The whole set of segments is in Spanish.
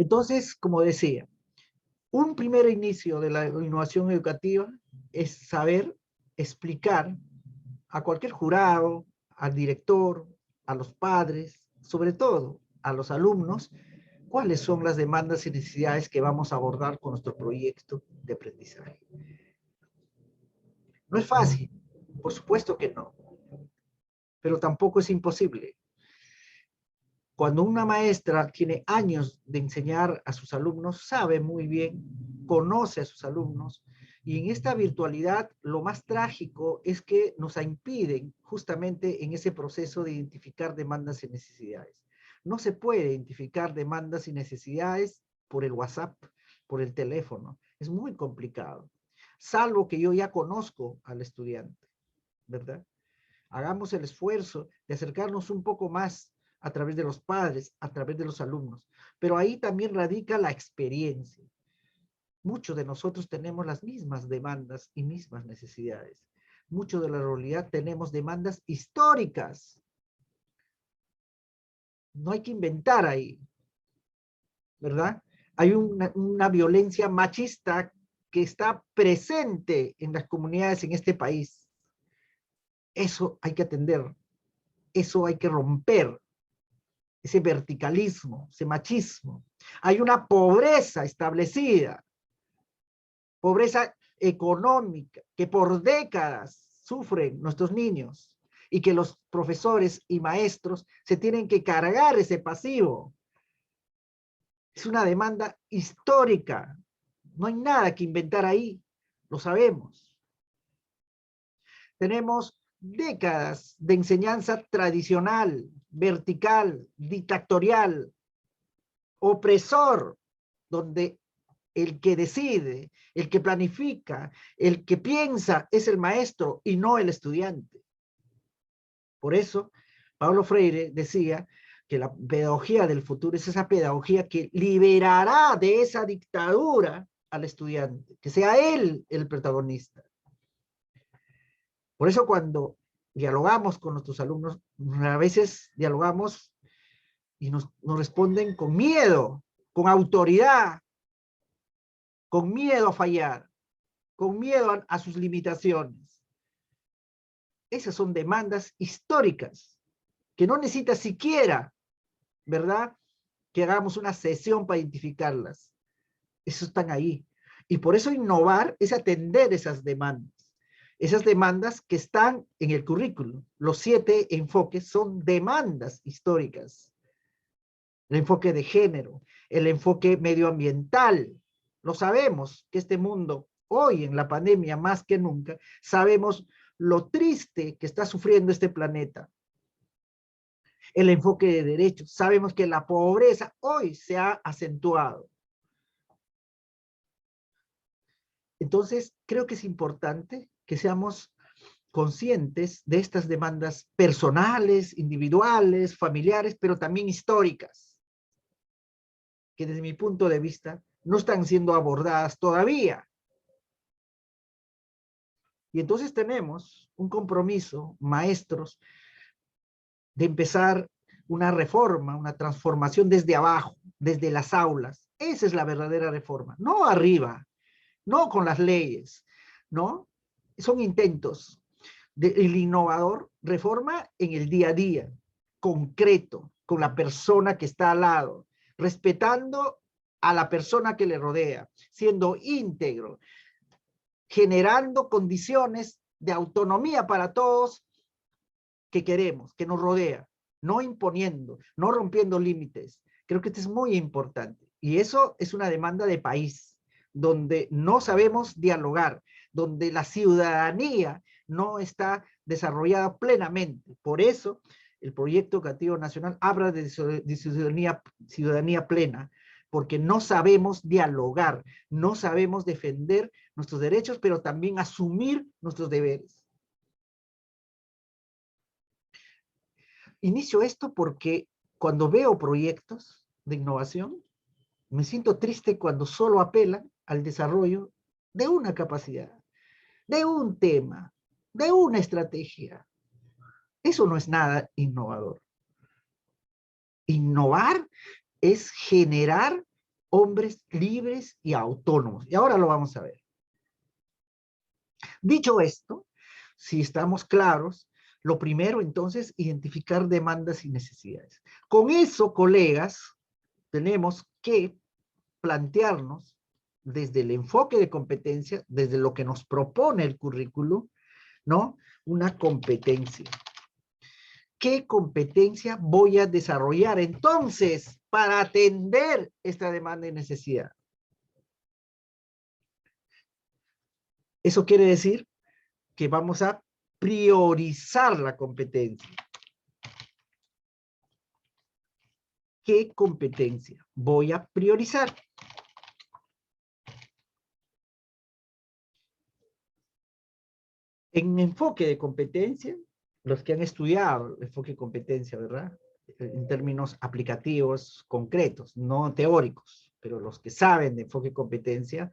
Entonces, como decía, un primer inicio de la innovación educativa es saber explicar a cualquier jurado, al director, a los padres, sobre todo a los alumnos, cuáles son las demandas y necesidades que vamos a abordar con nuestro proyecto de aprendizaje. No es fácil, por supuesto que no, pero tampoco es imposible. Cuando una maestra tiene años de enseñar a sus alumnos, sabe muy bien, conoce a sus alumnos, y en esta virtualidad lo más trágico es que nos impiden justamente en ese proceso de identificar demandas y necesidades. No se puede identificar demandas y necesidades por el WhatsApp, por el teléfono. Es muy complicado, salvo que yo ya conozco al estudiante, ¿verdad? Hagamos el esfuerzo de acercarnos un poco más a través de los padres, a través de los alumnos. Pero ahí también radica la experiencia. Muchos de nosotros tenemos las mismas demandas y mismas necesidades. Mucho de la realidad tenemos demandas históricas. No hay que inventar ahí, ¿verdad? Hay una violencia machista que está presente en las comunidades en este país. Eso hay que atender, eso hay que romper, ese verticalismo, ese machismo. Hay una pobreza establecida, pobreza económica, que por décadas sufren nuestros niños y que los profesores y maestros se tienen que cargar ese pasivo. Es una demanda histórica. No hay nada que inventar ahí, lo sabemos. Tenemos décadas de enseñanza tradicional, vertical, dictatorial, opresor, donde el que decide, el que planifica, el que piensa es el maestro y no el estudiante. Por eso, Paulo Freire decía que la pedagogía del futuro es esa pedagogía que liberará de esa dictadura al estudiante, que sea él el protagonista. Por eso cuando dialogamos con nuestros alumnos, a veces dialogamos y nos responden con miedo, con autoridad, con miedo a fallar, con miedo a sus limitaciones. Esas son demandas históricas que no necesita siquiera, ¿verdad?, que hagamos una sesión para identificarlas. Eso están ahí. Y por eso innovar es atender esas demandas que están en el currículum. Los 7 enfoques son demandas históricas. El enfoque de género, el enfoque medioambiental. Lo sabemos que este mundo, hoy en la pandemia más que nunca, sabemos lo triste que está sufriendo este planeta. El enfoque de derechos. Sabemos que la pobreza hoy se ha acentuado. Entonces, creo que es importante que seamos conscientes de estas demandas personales, individuales, familiares, pero también históricas, que desde mi punto de vista no están siendo abordadas todavía. Y entonces tenemos un compromiso, maestros, de empezar una reforma, una transformación desde abajo, desde las aulas. Esa es la verdadera reforma, no arriba, no con las leyes, ¿no? Son intentos. El innovador reforma en el día a día, concreto, con la persona que está al lado, respetando a la persona que le rodea, siendo íntegro, generando condiciones de autonomía para todos que queremos, que nos rodea, no imponiendo, no rompiendo límites. Creo que esto es muy importante. Y eso es una demanda de país, donde no sabemos dialogar, donde la ciudadanía no está desarrollada plenamente. Por eso, el proyecto educativo nacional habla de ciudadanía plena, porque no sabemos dialogar, no sabemos defender nuestros derechos, pero también asumir nuestros deberes. Inicio esto porque cuando veo proyectos de innovación, me siento triste cuando solo apelan al desarrollo de una capacidad, de un tema, de una estrategia. Eso no es nada innovador. Innovar es generar hombres libres y autónomos. Y ahora lo vamos a ver. Dicho esto, si estamos claros, lo primero entonces, identificar demandas y necesidades. Con eso, colegas, tenemos que plantearnos desde el enfoque de competencia, desde lo que nos propone el currículo, ¿no? Una competencia. ¿Qué competencia voy a desarrollar entonces para atender esta demanda y necesidad? Eso quiere decir que vamos a priorizar la competencia. ¿Qué competencia voy a priorizar? En enfoque de competencia, los que han estudiado el enfoque de competencia, ¿verdad? En términos aplicativos, concretos, no teóricos, pero los que saben de enfoque de competencia,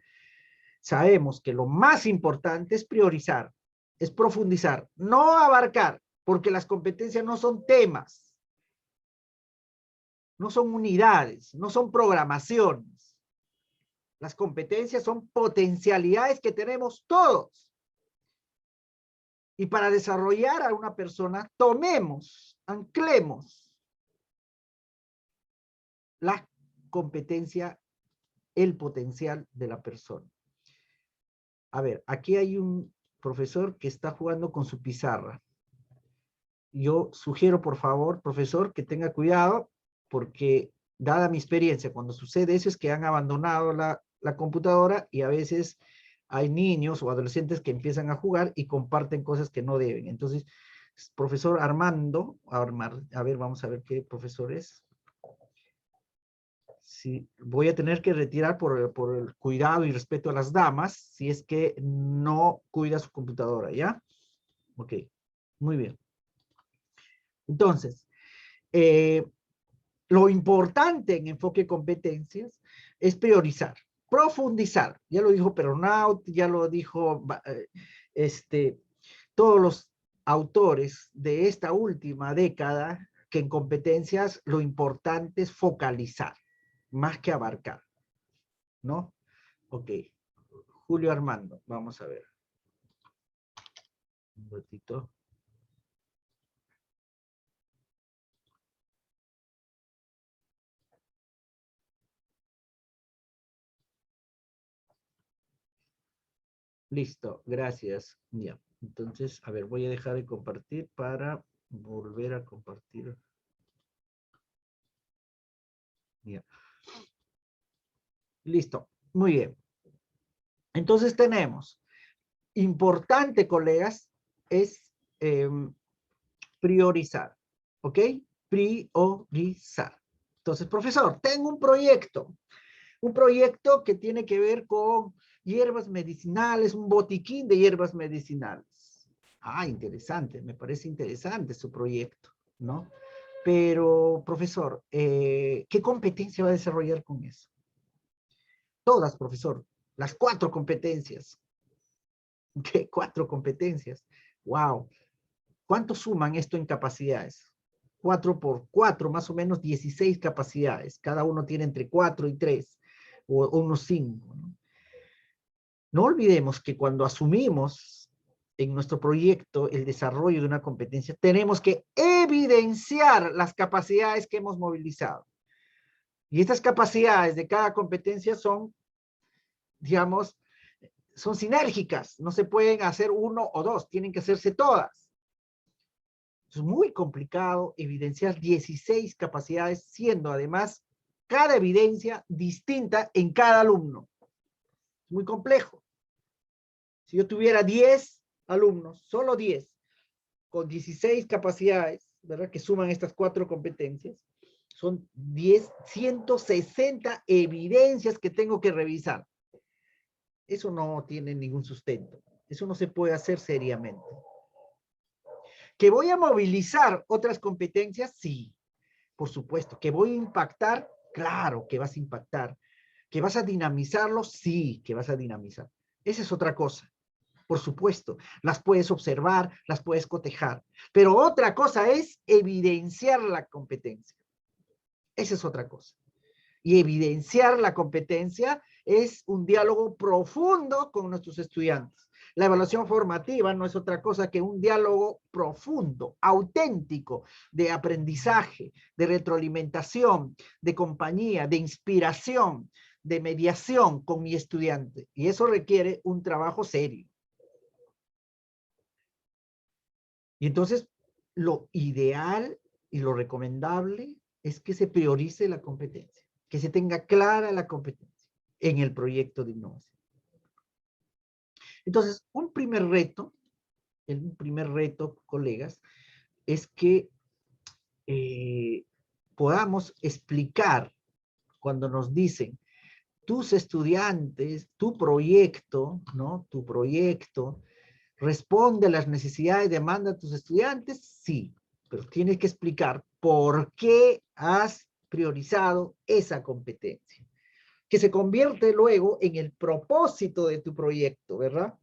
sabemos que lo más importante es priorizar, es profundizar, no abarcar, porque las competencias no son temas, no son unidades, no son programaciones. Las competencias son potencialidades que tenemos todos. Y para desarrollar a una persona, anclemos la competencia, el potencial de la persona. A ver, aquí hay un profesor que está jugando con su pizarra. Yo sugiero, por favor, profesor, que tenga cuidado, porque dada mi experiencia, cuando sucede eso es que han abandonado la computadora y a veces hay niños o adolescentes que empiezan a jugar y comparten cosas que no deben. Entonces, profesor Armando, a ver, vamos a ver qué profesor es. Sí, voy a tener que retirar por el cuidado y respeto a las damas, si es que no cuida su computadora, ¿ya? Ok, muy bien. Entonces, lo importante en enfoque de competencias es priorizar, profundizar. Ya lo dijo Perronaut, ya lo dijo todos los autores de esta última década, que en competencias lo importante es focalizar, más que abarcar, ¿no? Ok. Julio Armando, vamos a ver. Un ratito. Listo, gracias. Ya. Entonces, a ver, voy a dejar de compartir para volver a compartir. Ya. Listo, muy bien. Entonces tenemos, importante, colegas, es priorizar, ¿ok? Priorizar. Entonces, profesor, tengo un proyecto que tiene que ver con hierbas medicinales, un botiquín de hierbas medicinales. Ah, interesante, me parece interesante su proyecto, ¿no? Pero, profesor, ¿qué competencia va a desarrollar con eso? Todas, profesor, las 4 competencias. ¿Qué? 4 competencias. ¡Wow! ¿Cuánto suman esto en capacidades? 4 por 4, más o menos 16 capacidades. Cada uno tiene entre 4 y 3, o unos 5, ¿no? No olvidemos que cuando asumimos en nuestro proyecto el desarrollo de una competencia, tenemos que evidenciar las capacidades que hemos movilizado. Y estas capacidades de cada competencia son, digamos, son sinérgicas, no se pueden hacer 1 o 2, tienen que hacerse todas. Es muy complicado evidenciar 16 capacidades, siendo además cada evidencia distinta en cada alumno. Es muy complejo. Si yo tuviera 10 alumnos, solo 10, con 16 capacidades, ¿verdad? Que suman estas 4 competencias, son 160 evidencias que tengo que revisar. Eso no tiene ningún sustento. Eso no se puede hacer seriamente. ¿Que voy a movilizar otras competencias? Sí, por supuesto. ¿Que voy a impactar? Claro que vas a impactar. ¿Que vas a dinamizarlo? Sí, que vas a dinamizar. Esa es otra cosa. Por supuesto, las puedes observar, las puedes cotejar. Pero otra cosa es evidenciar la competencia. Esa es otra cosa. y evidenciar la competencia es un diálogo profundo con nuestros estudiantes. La evaluación formativa no es otra cosa que un diálogo profundo, auténtico, de aprendizaje, de retroalimentación, de compañía, de inspiración, de mediación con mi estudiante. Y eso requiere un trabajo serio. Y entonces, lo ideal y lo recomendable es que se priorice la competencia, que se tenga clara la competencia en el proyecto de innovación. Entonces, un primer reto, colegas, es que podamos explicar cuando nos dicen tus estudiantes, tu proyecto, ¿no? Tu proyecto responde a las necesidades y demandas de tus estudiantes, sí, pero tienes que explicar por qué has priorizado esa competencia, que se convierte luego en el propósito de tu proyecto, ¿verdad?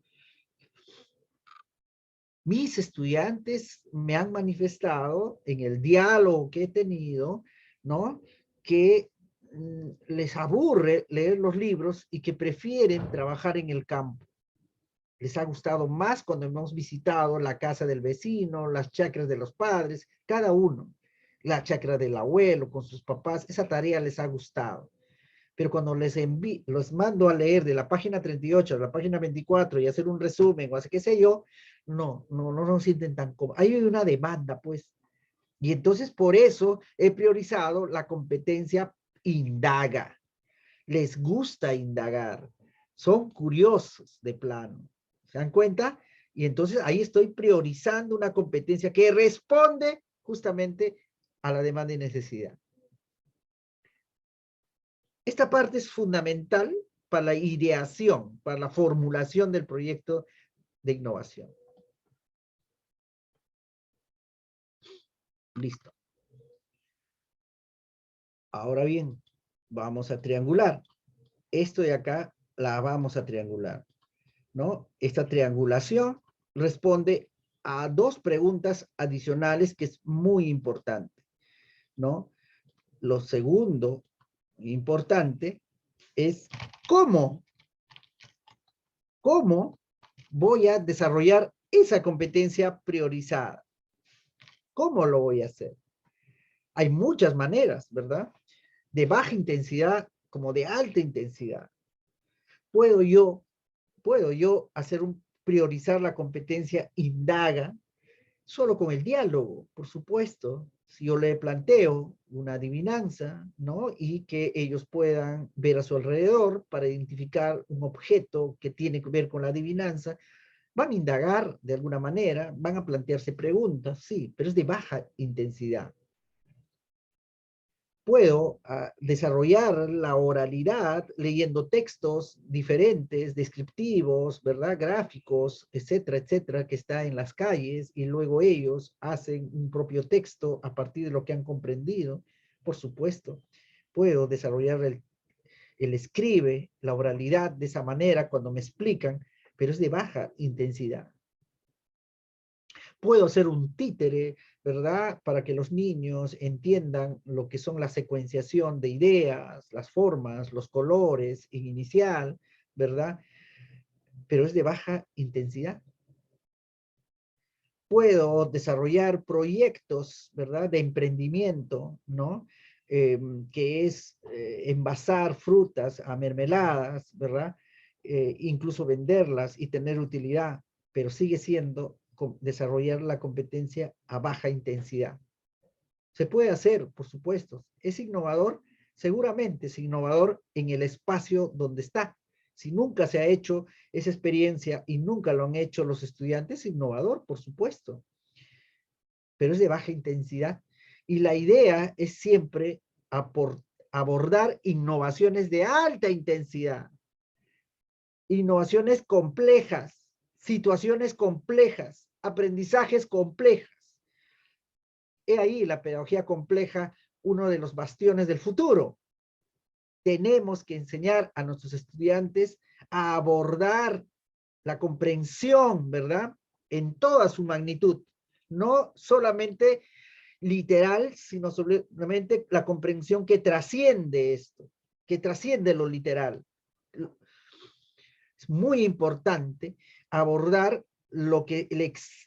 Mis estudiantes me han manifestado en el diálogo que he tenido, ¿no? Que les aburre leer los libros y que prefieren trabajar en el campo. Les ha gustado más cuando hemos visitado la casa del vecino, las chacras de los padres, cada uno, la chacra del abuelo con sus papás, esa tarea les ha gustado. Pero cuando los mando a leer de la página 38 a la página 24 y hacer un resumen o hacer qué sé yo, no nos sienten tan cómodos. Hay una demanda, pues. Y entonces por eso he priorizado la competencia indaga. Les gusta indagar. Son curiosos de plano. ¿Se dan cuenta? Y entonces ahí estoy priorizando una competencia que responde justamente a la demanda y necesidad. Esta parte es fundamental para la ideación, para la formulación del proyecto de innovación. Listo. Ahora bien, vamos a triangular. Esto de acá la vamos a triangular, ¿no? Esta triangulación responde a dos preguntas adicionales que es muy importante, ¿no? Lo segundo importante es ¿cómo voy a desarrollar esa competencia priorizada? ¿Cómo lo voy a hacer? Hay muchas maneras, ¿verdad? De baja intensidad como de alta intensidad. Puedo yo priorizar la competencia indaga solo con el diálogo, por supuesto. Si yo le planteo una adivinanza, ¿no? Y que ellos puedan ver a su alrededor para identificar un objeto que tiene que ver con la adivinanza, van a indagar de alguna manera, van a plantearse preguntas, sí, pero es de baja intensidad. Puedo desarrollar la oralidad leyendo textos diferentes, descriptivos, ¿verdad? Gráficos, etcétera, etcétera, que está en las calles y luego ellos hacen un propio texto a partir de lo que han comprendido. Por supuesto, puedo desarrollar el escribe, la oralidad de esa manera cuando me explican, pero es de baja intensidad. Puedo ser un títere, ¿verdad? Para que los niños entiendan lo que son la secuenciación de ideas, las formas, los colores en inicial, ¿verdad? Pero es de baja intensidad. Puedo desarrollar proyectos, ¿verdad? De emprendimiento, ¿no? Que es envasar frutas a mermeladas, ¿verdad? Incluso venderlas y tener utilidad, pero sigue siendo desarrollar la competencia a baja intensidad. Se puede hacer, por supuesto. ¿Es innovador? Seguramente es innovador en el espacio donde está. Si nunca se ha hecho esa experiencia y nunca lo han hecho los estudiantes, es innovador, por supuesto. Pero es de baja intensidad. Y la idea es siempre abordar innovaciones de alta intensidad. Innovaciones complejas, situaciones complejas, aprendizajes complejos. He ahí la pedagogía compleja, uno de los bastiones del futuro. Tenemos que enseñar a nuestros estudiantes a abordar la comprensión, ¿verdad? En toda su magnitud. No solamente literal, sino solamente la comprensión que trasciende esto, que trasciende lo literal. Es muy importante abordar lo que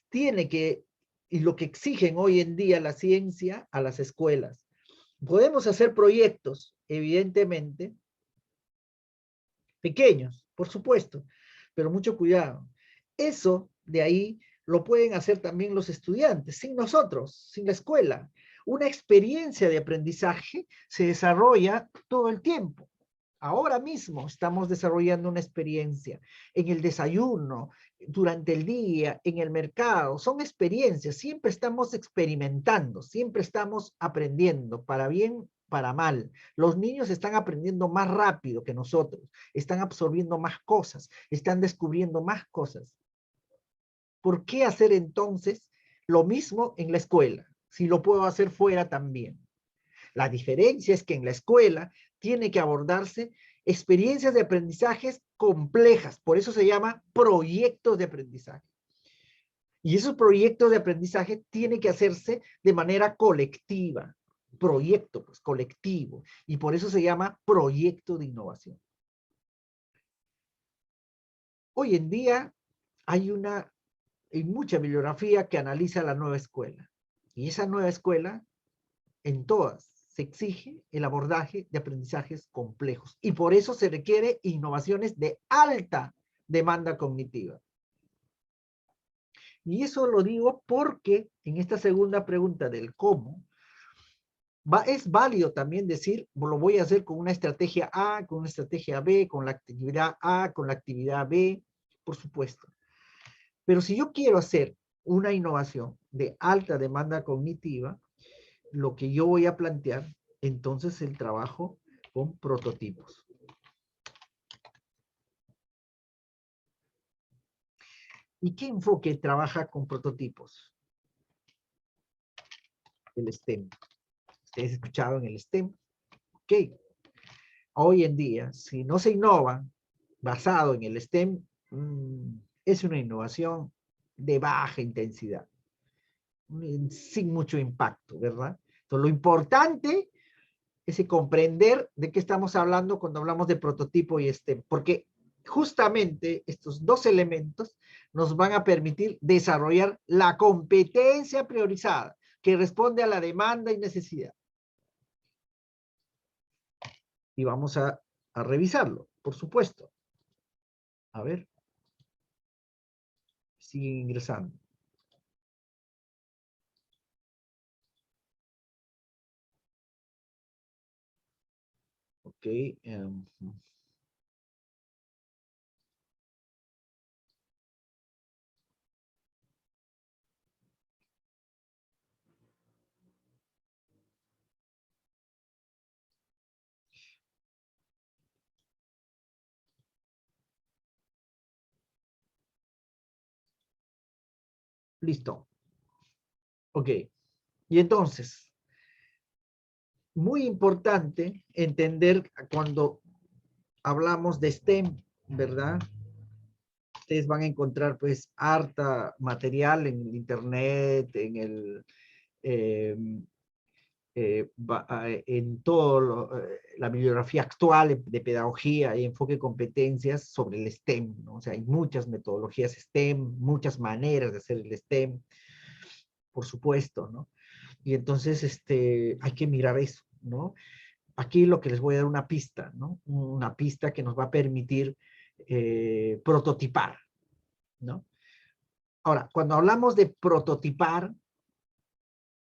tiene que, y lo que exigen hoy en día la ciencia a las escuelas. Podemos hacer proyectos, evidentemente, pequeños, por supuesto, pero mucho cuidado. Eso de ahí lo pueden hacer también los estudiantes, sin nosotros, sin la escuela. Una experiencia de aprendizaje se desarrolla todo el tiempo. Ahora mismo estamos desarrollando una experiencia en el desayuno, durante el día, en el mercado. Son experiencias, siempre estamos experimentando, siempre estamos aprendiendo, para bien, para mal. Los niños están aprendiendo más rápido que nosotros, están absorbiendo más cosas, están descubriendo más cosas. ¿Por qué hacer entonces lo mismo en la escuela, si lo puedo hacer fuera también? La diferencia es que en la escuela tiene que abordarse experiencias de aprendizajes complejas, por eso se llama proyectos de aprendizaje. Y esos proyectos de aprendizaje tienen que hacerse de manera colectiva, proyecto pues, colectivo, y por eso se llama proyecto de innovación. Hoy en día hay mucha bibliografía que analiza la nueva escuela, y esa nueva escuela, en todas, se exige el abordaje de aprendizajes complejos, y por eso se requiere innovaciones de alta demanda cognitiva. Y eso lo digo porque en esta segunda pregunta del cómo, es válido también decir, lo voy a hacer con una estrategia A, con una estrategia B, con la actividad A, con la actividad B, por supuesto. Pero si yo quiero hacer una innovación de alta demanda cognitiva, lo que yo voy a plantear, entonces el trabajo con prototipos. ¿Y qué enfoque trabaja con prototipos? El STEM. Ustedes escucharon el STEM. Ok. Hoy en día, si no se innova basado en el STEM, es una innovación de baja intensidad, sin mucho impacto, ¿verdad? Entonces, lo importante es comprender de qué estamos hablando cuando hablamos de prototipo y STEM, porque justamente estos dos elementos nos van a permitir desarrollar la competencia priorizada que responde a la demanda y necesidad. Y vamos a revisarlo, por supuesto. A ver. Sigue ingresando. Ok. Listo. Ok. Y entonces, muy importante entender cuando hablamos de STEM, ¿verdad? Ustedes van a encontrar pues harta material en el internet, en toda la bibliografía actual de pedagogía y enfoque de competencias sobre el STEM, ¿no? O sea, hay muchas metodologías STEM, muchas maneras de hacer el STEM, por supuesto, ¿no? Y entonces hay que mirar eso, ¿no? Aquí lo que les voy a dar una pista, ¿no? Una pista que nos va a permitir prototipar, ¿no? Ahora, cuando hablamos de prototipar,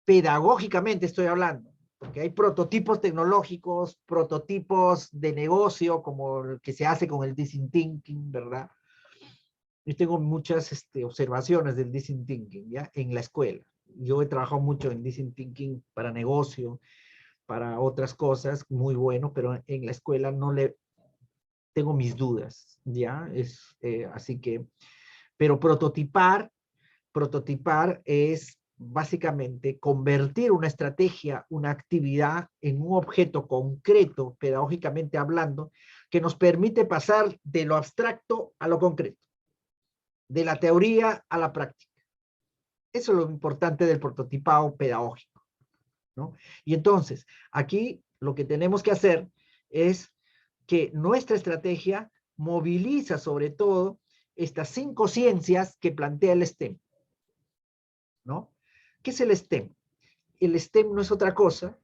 pedagógicamente estoy hablando, porque hay prototipos tecnológicos, prototipos de negocio, como el que se hace con el design thinking, ¿verdad? Yo tengo muchas observaciones del design thinking, ¿ya? En la escuela. Yo he trabajado mucho en design thinking para negocio, para otras cosas, muy bueno, pero en la escuela no le tengo mis dudas, ¿ya? Así que, pero prototipar es básicamente convertir una estrategia, una actividad en un objeto concreto, pedagógicamente hablando, que nos permite pasar de lo abstracto a lo concreto, de la teoría a la práctica. Eso es lo importante del prototipado pedagógico. ¿no? Y entonces, aquí lo que tenemos que hacer es que nuestra estrategia moviliza sobre todo estas 5 ciencias que plantea el STEM, ¿no? ¿Qué es el STEM? El STEM no es otra cosa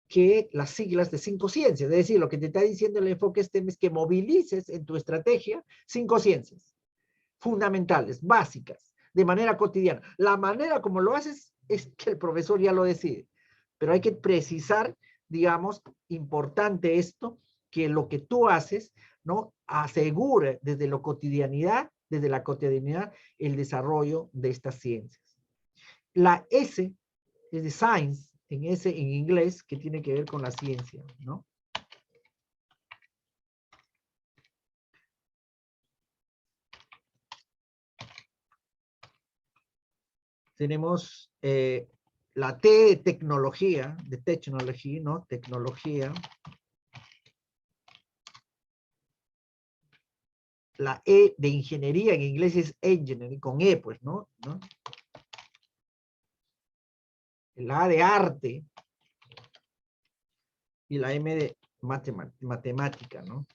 que las siglas de 5 ciencias. Es decir, lo que te está diciendo el enfoque STEM es que movilices en tu estrategia 5 ciencias fundamentales, básicas, de manera cotidiana. La manera como lo haces es que el profesor ya lo decide, pero hay que precisar, digamos, importante esto, que lo que tú haces, ¿no? Asegure desde la cotidianidad, el desarrollo de estas ciencias. La S es de science, en inglés, que tiene que ver con la ciencia, ¿no? Tenemos la T de tecnología, ¿no? Tecnología. La E de ingeniería, en inglés es engineering, con E, pues, ¿no? La A de arte. Y la M de matemática, ¿no?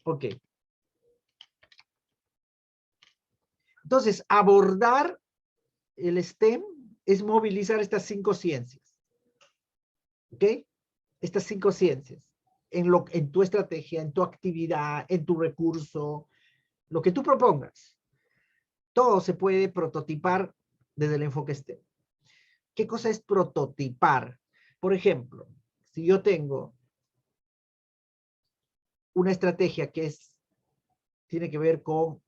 Ok. Entonces, abordar el STEM es movilizar estas 5 ciencias. ¿Ok? Estas 5 ciencias. En tu estrategia, en tu actividad, en tu recurso, lo que tú propongas. Todo se puede prototipar desde el enfoque STEM. ¿Qué cosa es prototipar? Por ejemplo, si yo tengo una estrategia que tiene que ver con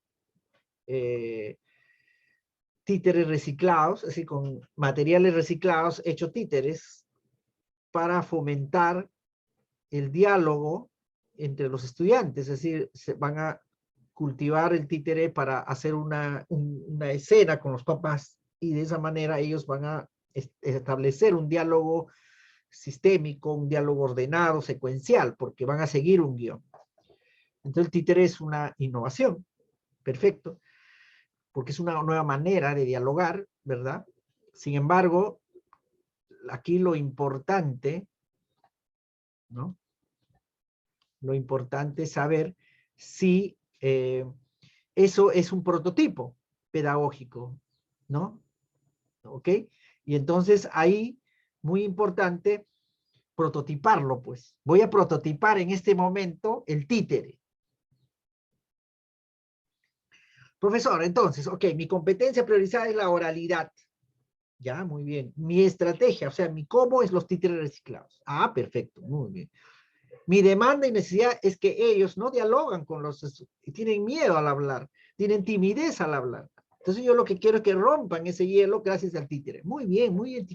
títeres reciclados, es decir, con materiales reciclados, hecho títeres, para fomentar el diálogo entre los estudiantes, es decir, se van a cultivar el títere para hacer una escena con los papás y de esa manera ellos van a establecer un diálogo sistémico, un diálogo ordenado, secuencial, porque van a seguir un guión. Entonces el títere es una innovación, perfecto, porque es una nueva manera de dialogar, ¿verdad? Sin embargo, aquí lo importante, ¿no? Lo importante es saber si eso es un prototipo pedagógico, ¿no? ¿Ok? Y entonces ahí, muy importante, prototiparlo, pues. Voy a prototipar en este momento el títere. Profesor, entonces, ok, mi competencia priorizada es la oralidad. Ya, muy bien. Mi estrategia, o sea, mi cómo es los títeres reciclados. Ah, perfecto, muy bien. Mi demanda y necesidad es que ellos no dialogan con tienen miedo al hablar, tienen timidez al hablar. Entonces yo lo que quiero es que rompan ese hielo gracias al títere. Muy bien, muy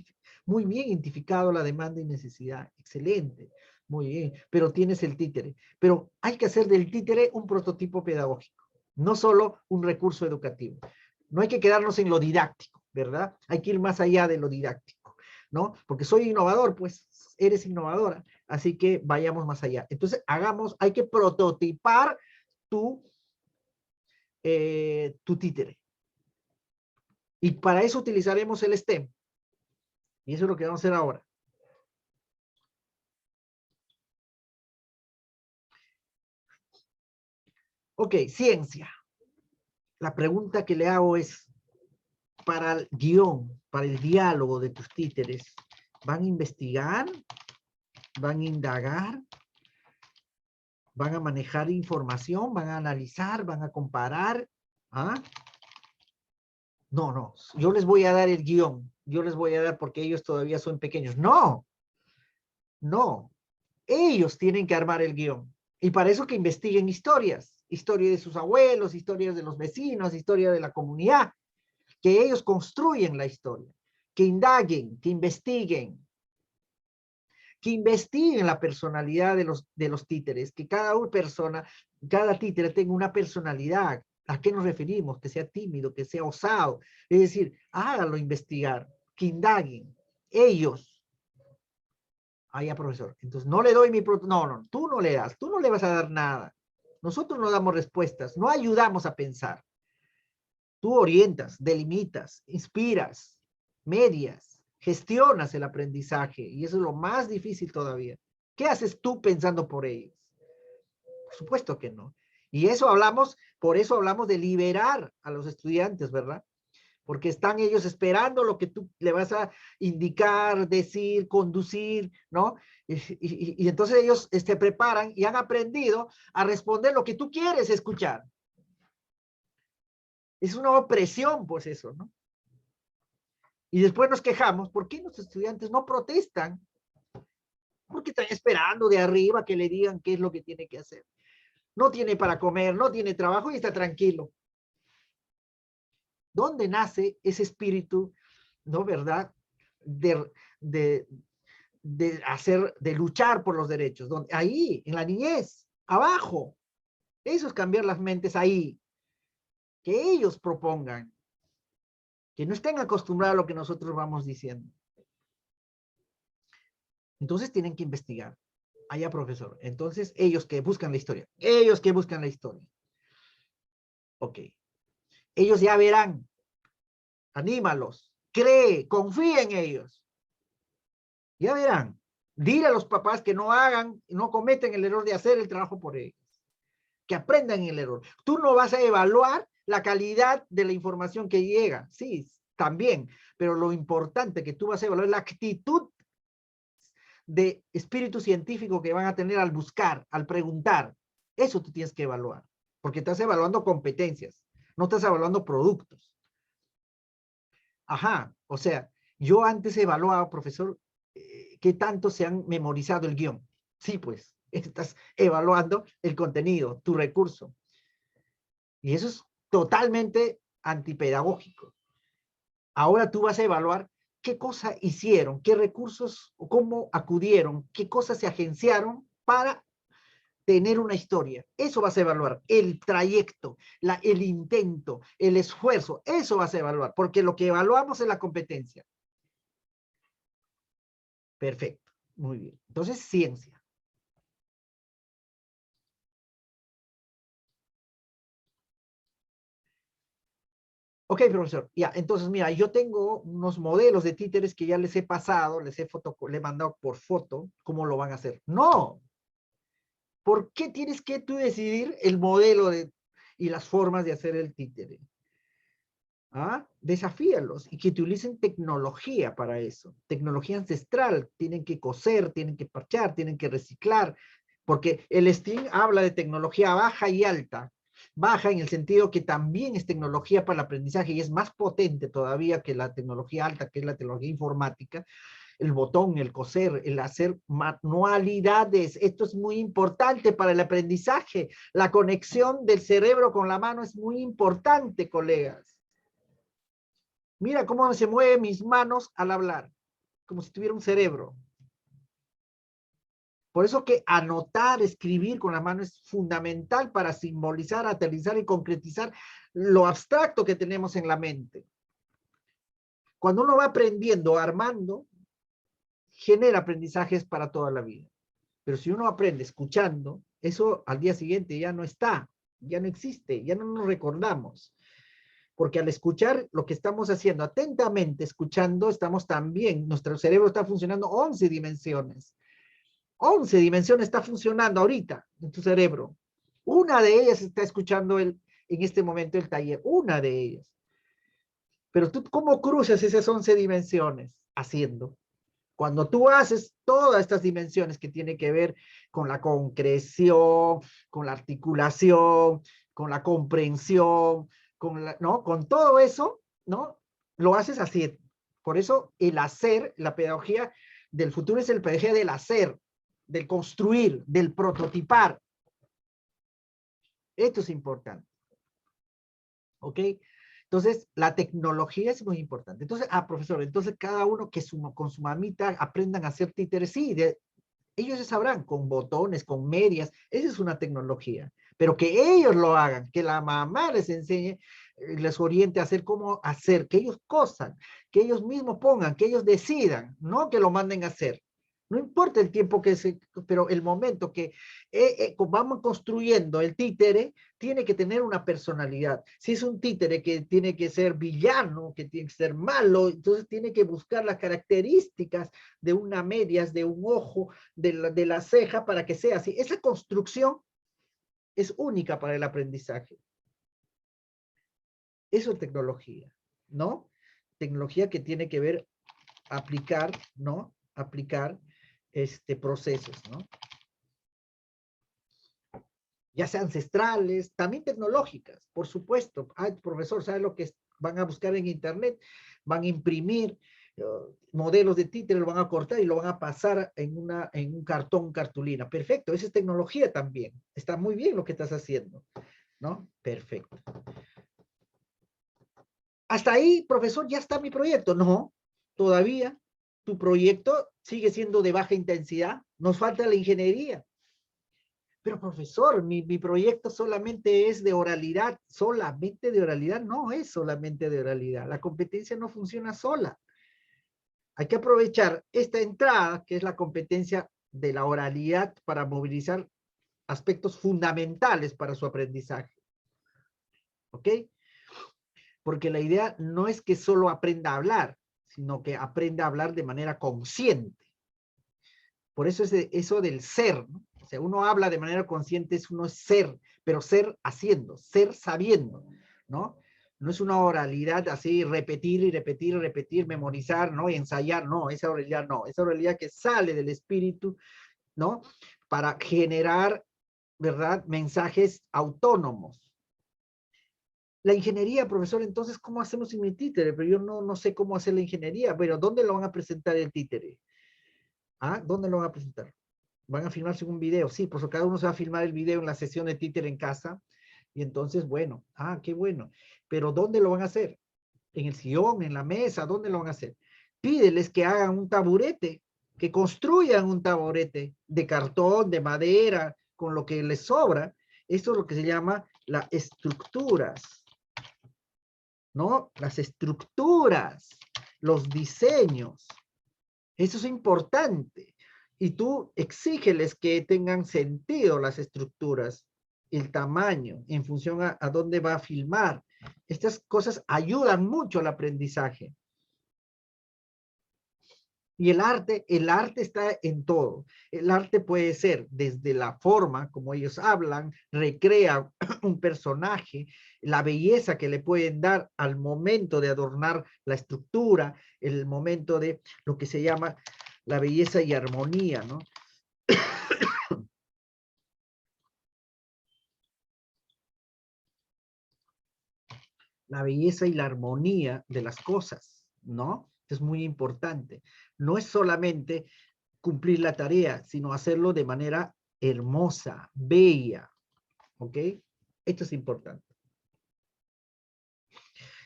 bien identificado la demanda y necesidad. Excelente, muy bien. Pero tienes el títere. Pero hay que hacer del títere un prototipo pedagógico, no solo un recurso educativo. No hay que quedarnos en lo didáctico, ¿verdad? Hay que ir más allá de lo didáctico, ¿no? Porque soy innovador, pues eres innovadora. Así que vayamos más allá. Entonces, hay que prototipar tu títere. Y para eso utilizaremos el STEM. Y eso es lo que vamos a hacer ahora. Ok, ciencia. La pregunta que le hago es, para el guión, para el diálogo de tus títeres, ¿van a investigar? ¿Van a indagar? ¿Van a manejar información? ¿Van a analizar? ¿Van a comparar? ¿Ah? No, no, yo les voy a dar el guión, yo les voy a dar porque ellos todavía son pequeños. No, no, ellos tienen que armar el guión. Y para eso que investiguen historias, historia de sus abuelos, historias de los vecinos, historia de la comunidad, que ellos construyen la historia, que indaguen, que investiguen la personalidad de los títeres, que cada títere tenga una personalidad, ¿A qué nos referimos? Que sea tímido, que sea osado. Es decir, háganlo investigar, que indaguen. Ellos. Ah, ya, profesor. Entonces, no le doy mi... No, no, tú no le das, tú no le vas a dar nada. Nosotros no damos respuestas, no ayudamos a pensar. Tú orientas, delimitas, inspiras, medias, gestionas el aprendizaje y eso es lo más difícil todavía. ¿Qué haces tú pensando por ellos? Por supuesto que no. Y eso hablamos, por eso hablamos de liberar a los estudiantes, ¿verdad? Porque están ellos esperando lo que tú le vas a indicar, decir, conducir, ¿no? Y entonces ellos se preparan y han aprendido a responder lo que tú quieres escuchar. Es una opresión, pues eso, ¿no? Y después nos quejamos, ¿por qué los estudiantes no protestan? Porque están esperando de arriba que le digan qué es lo que tiene que hacer. No tiene para comer, no tiene trabajo y está tranquilo. ¿Dónde nace ese espíritu, no verdad, de hacer, de luchar por los derechos? Ahí, en la niñez, abajo. Eso es cambiar las mentes ahí. Que ellos propongan. Que no estén acostumbrados a lo que nosotros vamos diciendo. Entonces tienen que investigar. Allá, profesor. Entonces, ellos que buscan la historia. Ellos que buscan la historia. Ok. Ellos ya verán. Anímalos. Cree, confía en ellos. Ya verán. Dile a los papás que no hagan, no cometen el error de hacer el trabajo por ellos. Que aprendan el error. Tú no vas a evaluar la calidad de la información que llega. Sí, también. Pero lo importante que tú vas a evaluar es la actitud de espíritu científico que van a tener al buscar, al preguntar. Eso tú tienes que evaluar. Porque estás evaluando competencias. No estás evaluando productos. Ajá. O sea, yo antes evaluaba, profesor, qué tanto se han memorizado el guión. Sí, pues, estás evaluando el contenido, tu recurso. Y eso es totalmente antipedagógico. Ahora tú vas a evaluar qué cosa hicieron, qué recursos, cómo acudieron, qué cosas se agenciaron para tener una historia. Eso vas a evaluar, el trayecto, el intento, el esfuerzo, eso vas a evaluar, porque lo que evaluamos es la competencia. Perfecto, muy bien. Entonces, ciencia. Ok, profesor. Ya, entonces, mira, yo tengo unos modelos de títeres que ya les he pasado, les he mandado por foto cómo lo van a hacer. No. ¿Por qué tienes que tú decidir el modelo y las formas de hacer el títere? ¿Ah? Desafíalos y que utilicen tecnología para eso. Tecnología ancestral. Tienen que coser, tienen que parchar, tienen que reciclar. Porque el STEAM habla de tecnología baja y alta. Baja en el sentido que también es tecnología para el aprendizaje y es más potente todavía que la tecnología alta, que es la tecnología informática, el botón, el coser, el hacer manualidades. Esto es muy importante para el aprendizaje. La conexión del cerebro con la mano es muy importante, colegas. Mira cómo se mueven mis manos al hablar, como si tuviera un cerebro. Por eso que anotar, escribir con la mano es fundamental para simbolizar, aterrizar y concretizar lo abstracto que tenemos en la mente. Cuando uno va aprendiendo, armando, genera aprendizajes para toda la vida. Pero si uno aprende escuchando, eso al día siguiente ya no está, ya no existe, ya no nos recordamos. Porque al escuchar lo que estamos haciendo, atentamente escuchando, estamos también, nuestro cerebro está funcionando 11 dimensiones. 11 dimensiones está funcionando ahorita en tu cerebro. Una de ellas está escuchando en este momento el taller, una de ellas. Pero tú, ¿cómo cruzas esas 11 dimensiones? Haciendo. Cuando tú haces todas estas dimensiones que tienen que ver con la concreción, con la articulación, con la comprensión, ¿no? Con todo eso, ¿no? Lo haces así. Por eso el hacer, la pedagogía del futuro es la pedagogía del hacer, del construir, del prototipar. Esto es importante. ¿Ok? Entonces, la tecnología es muy importante. Entonces, profesor, entonces cada uno que con su mamita aprendan a hacer títeres. Sí, ellos ya sabrán, con botones, con medias. Esa es una tecnología. pero que ellos lo hagan, que la mamá les enseñe, les oriente a hacer cómo hacer, que ellos cosan, que ellos mismos pongan, que ellos decidan, no que lo manden a hacer. No importa el tiempo que se, pero el momento que vamos construyendo el títere, tiene que tener una personalidad. Si es un títere que tiene que ser villano, que tiene que ser malo, entonces tiene que buscar las características de una medias, de un ojo, de la ceja, para que sea así. Esa construcción es única para el aprendizaje. Eso es tecnología, ¿no? Tecnología que tiene que ver, aplicar, ¿no? Aplicar procesos, ¿no? Ya sean ancestrales, también tecnológicas, por supuesto. Ay, profesor, ¿sabe lo que van a buscar en internet? Van a imprimir modelos de títere, lo van a cortar y lo van a pasar en un cartón, cartulina. Perfecto, esa es tecnología también. Está muy bien lo que estás haciendo, ¿no? Perfecto. Hasta ahí, profesor, ya está mi proyecto. No, todavía tu proyecto sigue siendo de baja intensidad. Nos falta la ingeniería. Pero profesor, mi proyecto solamente es de oralidad. Solamente de oralidad. No es solamente de oralidad. La competencia no funciona sola. Hay que aprovechar esta entrada, que es la competencia de la oralidad, para movilizar aspectos fundamentales para su aprendizaje. ¿Ok? Porque la idea no es que solo aprenda a hablar, sino que aprenda a hablar de manera consciente. Por eso es eso del ser, ¿no? O sea, uno habla de manera consciente, uno es ser, pero ser haciendo, ser sabiendo, ¿no? No es una oralidad así, repetir y repetir y repetir, memorizar, ¿no? Y ensayar, no, esa oralidad no, esa oralidad que sale del espíritu, ¿no? Para generar, ¿verdad? Mensajes autónomos. La ingeniería, profesor, entonces, ¿cómo hacemos sin mi títere? Pero yo no sé cómo hacer la ingeniería. Pero, ¿dónde lo van a presentar el títere? ¿Ah? ¿Dónde lo van a presentar? ¿Van a filmarse un video? Sí, pues cada uno se va a filmar el video en la sesión de títere en casa. Y entonces, bueno, qué bueno. Pero, ¿dónde lo van a hacer? ¿En el sillón, en la mesa? ¿Dónde lo van a hacer? Pídeles que hagan un taburete, que construyan un taburete de cartón, de madera, con lo que les sobra. Esto es lo que se llama las estructuras, ¿no? Las estructuras, los diseños. Eso es importante. Y tú exígeles que tengan sentido las estructuras, el tamaño, en función a dónde va a filmar. Estas cosas ayudan mucho al aprendizaje. Y el arte está en todo. El arte puede ser desde la forma como ellos hablan, recrean un personaje, la belleza que le pueden dar al momento de adornar la estructura, el momento de lo que se llama la belleza y armonía, ¿no? La belleza y la armonía de las cosas, ¿no? Es muy importante. No es solamente cumplir la tarea, sino hacerlo de manera hermosa, bella, ¿ok? Esto es importante.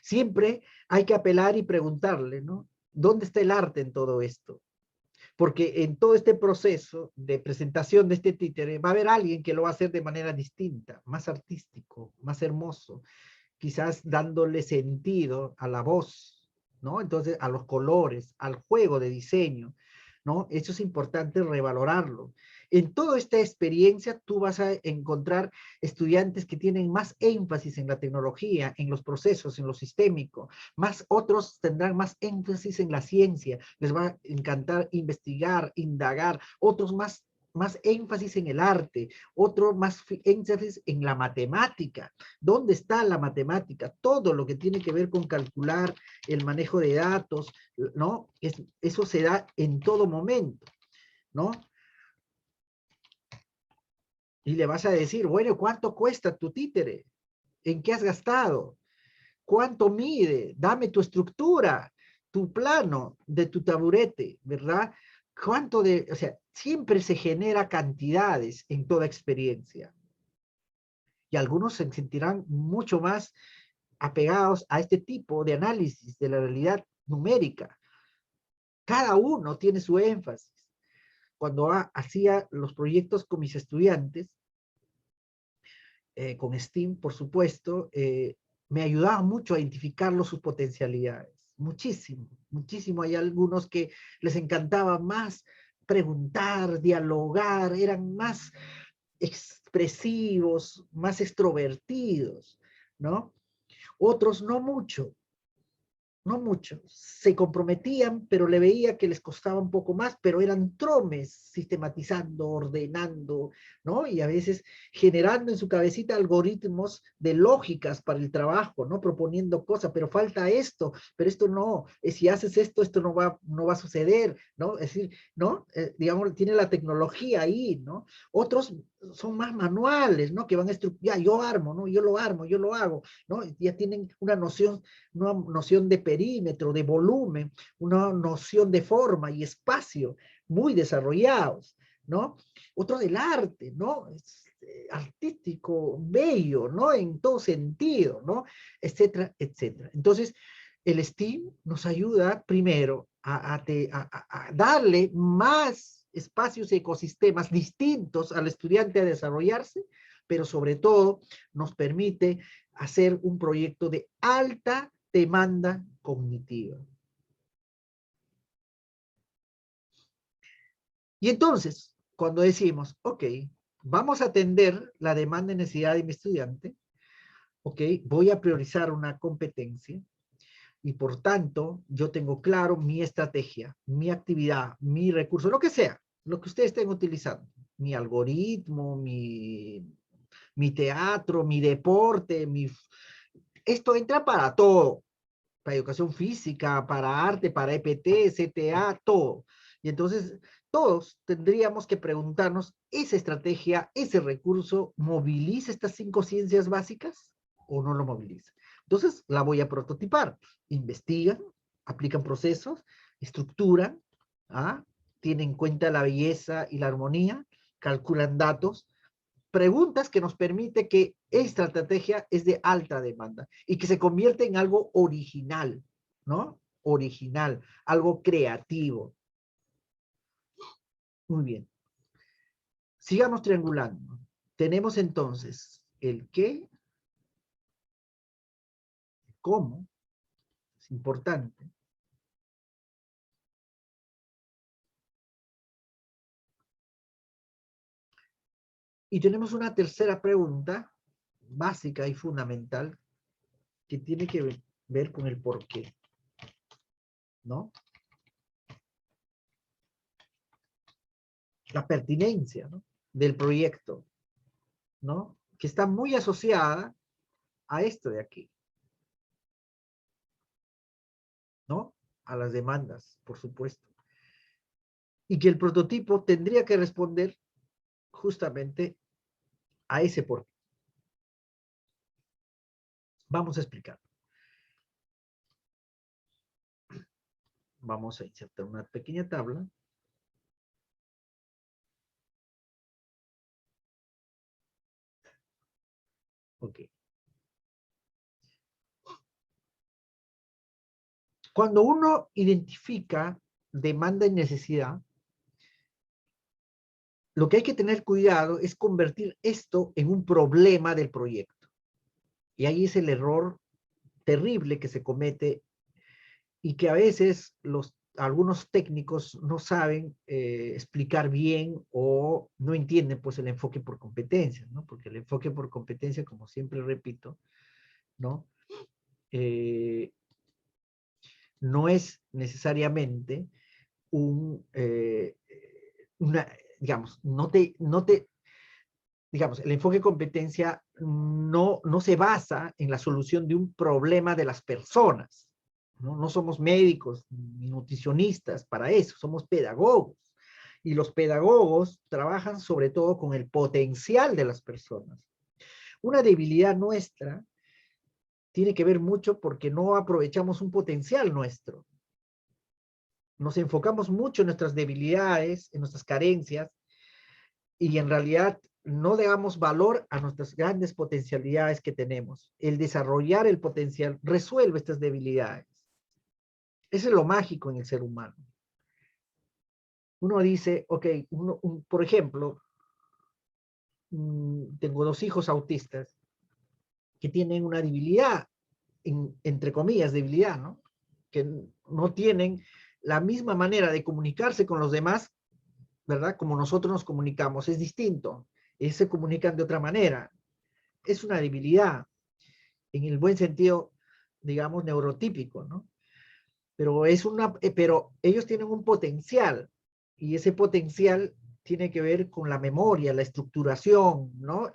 Siempre hay que apelar y preguntarle, ¿no? ¿Dónde está el arte en todo esto? Porque en todo este proceso de presentación de este títere va a haber alguien que lo va a hacer de manera distinta, más artístico, más hermoso, quizás dándole sentido a la voz, ¿no? Entonces, a los colores, al juego de diseño, ¿no? Eso es importante revalorarlo. En toda esta experiencia tú vas a encontrar estudiantes que tienen más énfasis en la tecnología, en los procesos, en lo sistémico, más otros tendrán más énfasis en la ciencia, les va a encantar investigar, indagar, otros más énfasis en el arte, otro más énfasis en la matemática. ¿Dónde está la matemática? Todo lo que tiene que ver con calcular, el manejo de datos, ¿no? Eso se da en todo momento, ¿no? Y le vas a decir, bueno, ¿cuánto cuesta tu títere? ¿En qué has gastado? ¿Cuánto mide? Dame tu estructura, tu plano de tu taburete, ¿verdad? ¿Cuánto de, o sea, siempre se genera cantidades en toda experiencia. Y algunos se sentirán mucho más apegados a este tipo de análisis de la realidad numérica. Cada uno tiene su énfasis. Cuando hacía los proyectos con mis estudiantes, con STEAM, por supuesto, me ayudaba mucho a identificar sus potencialidades. Muchísimo, muchísimo. Hay algunos que les encantaba más preguntar, dialogar, eran más expresivos, más extrovertidos, ¿no? Otros no mucho, no mucho. Se comprometían, pero le veía que les costaba un poco más, pero eran tromes sistematizando, ordenando, ¿no? Y a veces generando en su cabecita algoritmos de lógicas para el trabajo, ¿no? Proponiendo cosas, pero falta esto, pero esto no, si haces esto, esto no va a suceder, ¿no? Es decir, ¿no? Digamos, tiene la tecnología ahí, ¿no? Otros son más manuales, ¿no? Que van a estructurar, ya, yo armo, ¿no? Yo lo armo, yo lo hago, ¿no? Ya tienen una noción de perímetro, de volumen, una noción de forma y espacio muy desarrollados, ¿no? Otro del arte, ¿no? Artístico, bello, ¿no? En todo sentido, ¿no? Etcétera, etcétera. Entonces, el STEAM nos ayuda primero a darle más espacios y ecosistemas distintos al estudiante a desarrollarse, pero sobre todo nos permite hacer un proyecto de alta demanda cognitiva. Y entonces, cuando decimos, ok, vamos a atender la demanda y necesidad de mi estudiante, ok, voy a priorizar una competencia y por tanto yo tengo claro mi estrategia, mi actividad, mi recurso, lo que sea, lo que ustedes estén utilizando, mi algoritmo, mi teatro, mi deporte, esto entra para todo, para educación física, para arte, para EPT, CTA, todo. Y entonces todos tendríamos que preguntarnos, ¿esa estrategia, ese recurso, moviliza estas 5 ciencias básicas o no lo moviliza? Entonces la voy a prototipar. Investigan, aplican procesos, estructuran, ¿ah? Tienen en cuenta la belleza y la armonía, calculan datos, preguntas que nos permite que esta estrategia es de alta demanda y que se convierte en algo original, ¿no? Original, algo creativo. Muy bien. Sigamos triangulando. Tenemos entonces el qué, cómo, es importante. Y tenemos una tercera pregunta, básica y fundamental, que tiene que ver con el por qué, ¿no? La pertinencia, ¿no? Del proyecto, ¿no? Que está muy asociada a esto de aquí, ¿no? A las demandas, por supuesto. Y que el prototipo tendría que responder justamente a ese por qué. Vamos a explicar. Vamos a insertar una pequeña tabla. Ok. Cuando uno identifica demanda y necesidad, lo que hay que tener cuidado es convertir esto en un problema del proyecto. Y ahí es el error terrible que se comete y que a veces algunos técnicos no saben explicar bien o no entienden pues el enfoque por competencia, ¿no? Porque el enfoque por competencia, como siempre repito, ¿no? No es necesariamente digamos, digamos, el enfoque de competencia no se basa en la solución de un problema de las personas. No somos médicos ni nutricionistas para eso, somos pedagogos. Y los pedagogos trabajan sobre todo con el potencial de las personas. Una debilidad nuestra tiene que ver mucho porque no aprovechamos un potencial nuestro. Nos enfocamos mucho en nuestras debilidades, en nuestras carencias, y en realidad no le damos valor a nuestras grandes potencialidades que tenemos. El desarrollar el potencial resuelve estas debilidades. Eso es lo mágico en el ser humano. Uno dice, ok, por ejemplo, tengo 2 hijos autistas que tienen una debilidad, entre comillas, debilidad, ¿no? Que no tienen la misma manera de comunicarse con los demás, ¿verdad? Como nosotros nos comunicamos, es distinto. Ellos se comunican de otra manera. Es una debilidad, en el buen sentido, digamos, neurotípico, ¿no? Pero pero ellos tienen un potencial, y ese potencial tiene que ver con la memoria, la estructuración, ¿no?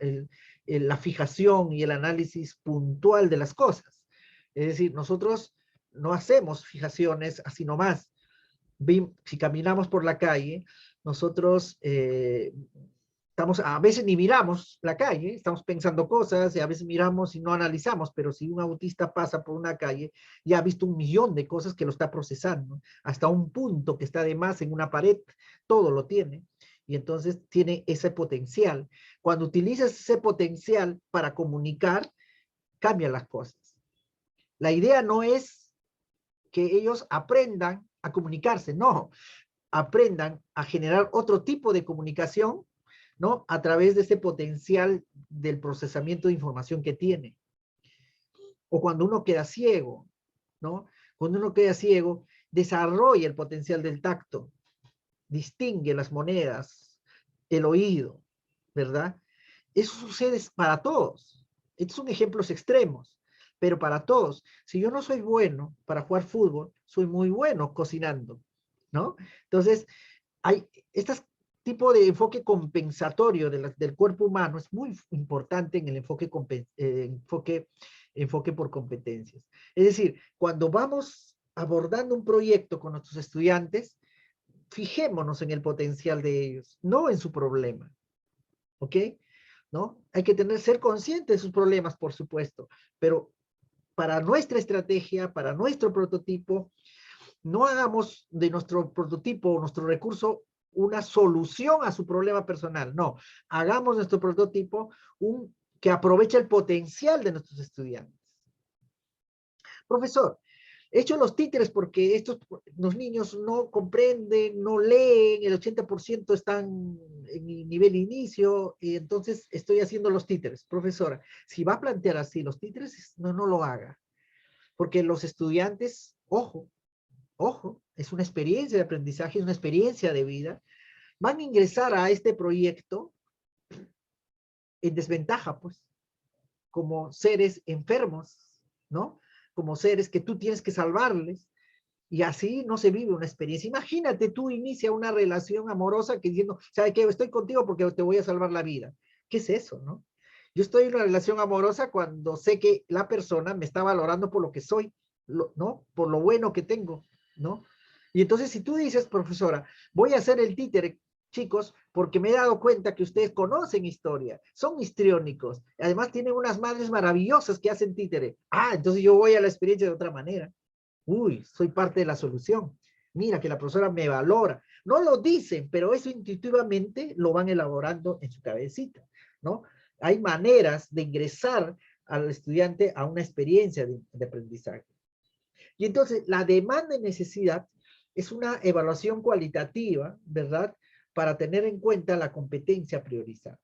La fijación y el análisis puntual de las cosas. Es decir, nosotros no hacemos fijaciones así nomás. Si caminamos por la calle, nosotros a veces ni miramos la calle, estamos pensando cosas y a veces miramos y no analizamos, pero si un autista pasa por una calle, ya ha visto 1.000.000 de cosas que lo está procesando, hasta un punto que está de más en una pared, todo lo tiene, y entonces tiene ese potencial. Cuando utilizas ese potencial para comunicar, cambian las cosas. La idea no es que ellos aprendan a comunicarse, no, aprendan a generar otro tipo de comunicación, ¿no? A través de ese potencial del procesamiento de información que tiene. O cuando uno queda ciego, ¿no? Cuando uno queda ciego, desarrolla el potencial del tacto, distingue las monedas, el oído, ¿verdad? Eso sucede para todos. Estos son ejemplos extremos, pero para todos. Si yo no soy bueno para jugar fútbol, soy muy bueno cocinando, ¿no? Entonces, hay este tipo de enfoque compensatorio del cuerpo humano es muy importante en el enfoque por competencias. Es decir, cuando vamos abordando un proyecto con nuestros estudiantes, fijémonos en el potencial de ellos, no en su problema. ¿Ok? ¿No? Hay que ser conscientes de sus problemas, por supuesto, pero para nuestra estrategia, para nuestro prototipo, no hagamos de nuestro prototipo, nuestro recurso, una solución a su problema personal. No, hagamos nuestro prototipo que aproveche el potencial de nuestros estudiantes. Profesor, he hecho los títeres porque los niños no comprenden, no leen, el 80% están en mi nivel inicio, y entonces estoy haciendo los títeres. Profesora, si va a plantear así los títeres, no lo haga. Porque los estudiantes, ojo, es una experiencia de aprendizaje, es una experiencia de vida, van a ingresar a este proyecto en desventaja, pues, como seres enfermos, ¿no? Como seres que tú tienes que salvarles, y así no se vive una experiencia. Imagínate, tú inicia una relación amorosa que diciendo, ¿sabes qué? Estoy contigo porque te voy a salvar la vida. ¿Qué es eso, no? Yo estoy en una relación amorosa cuando sé que la persona me está valorando por lo que soy, ¿no? Por lo bueno que tengo, ¿no? Y entonces si tú dices, profesora, voy a hacer el títere, chicos, porque me he dado cuenta que ustedes conocen historia, son histriónicos, además tienen unas madres maravillosas que hacen títere. Ah, entonces yo voy a la experiencia de otra manera. Uy, soy parte de la solución. Mira que la profesora me valora. No lo dicen, pero eso intuitivamente lo van elaborando en su cabecita, ¿no? Hay maneras de ingresar al estudiante a una experiencia de aprendizaje. Y entonces la demanda y necesidad es una evaluación cualitativa, ¿verdad? Para tener en cuenta la competencia priorizada.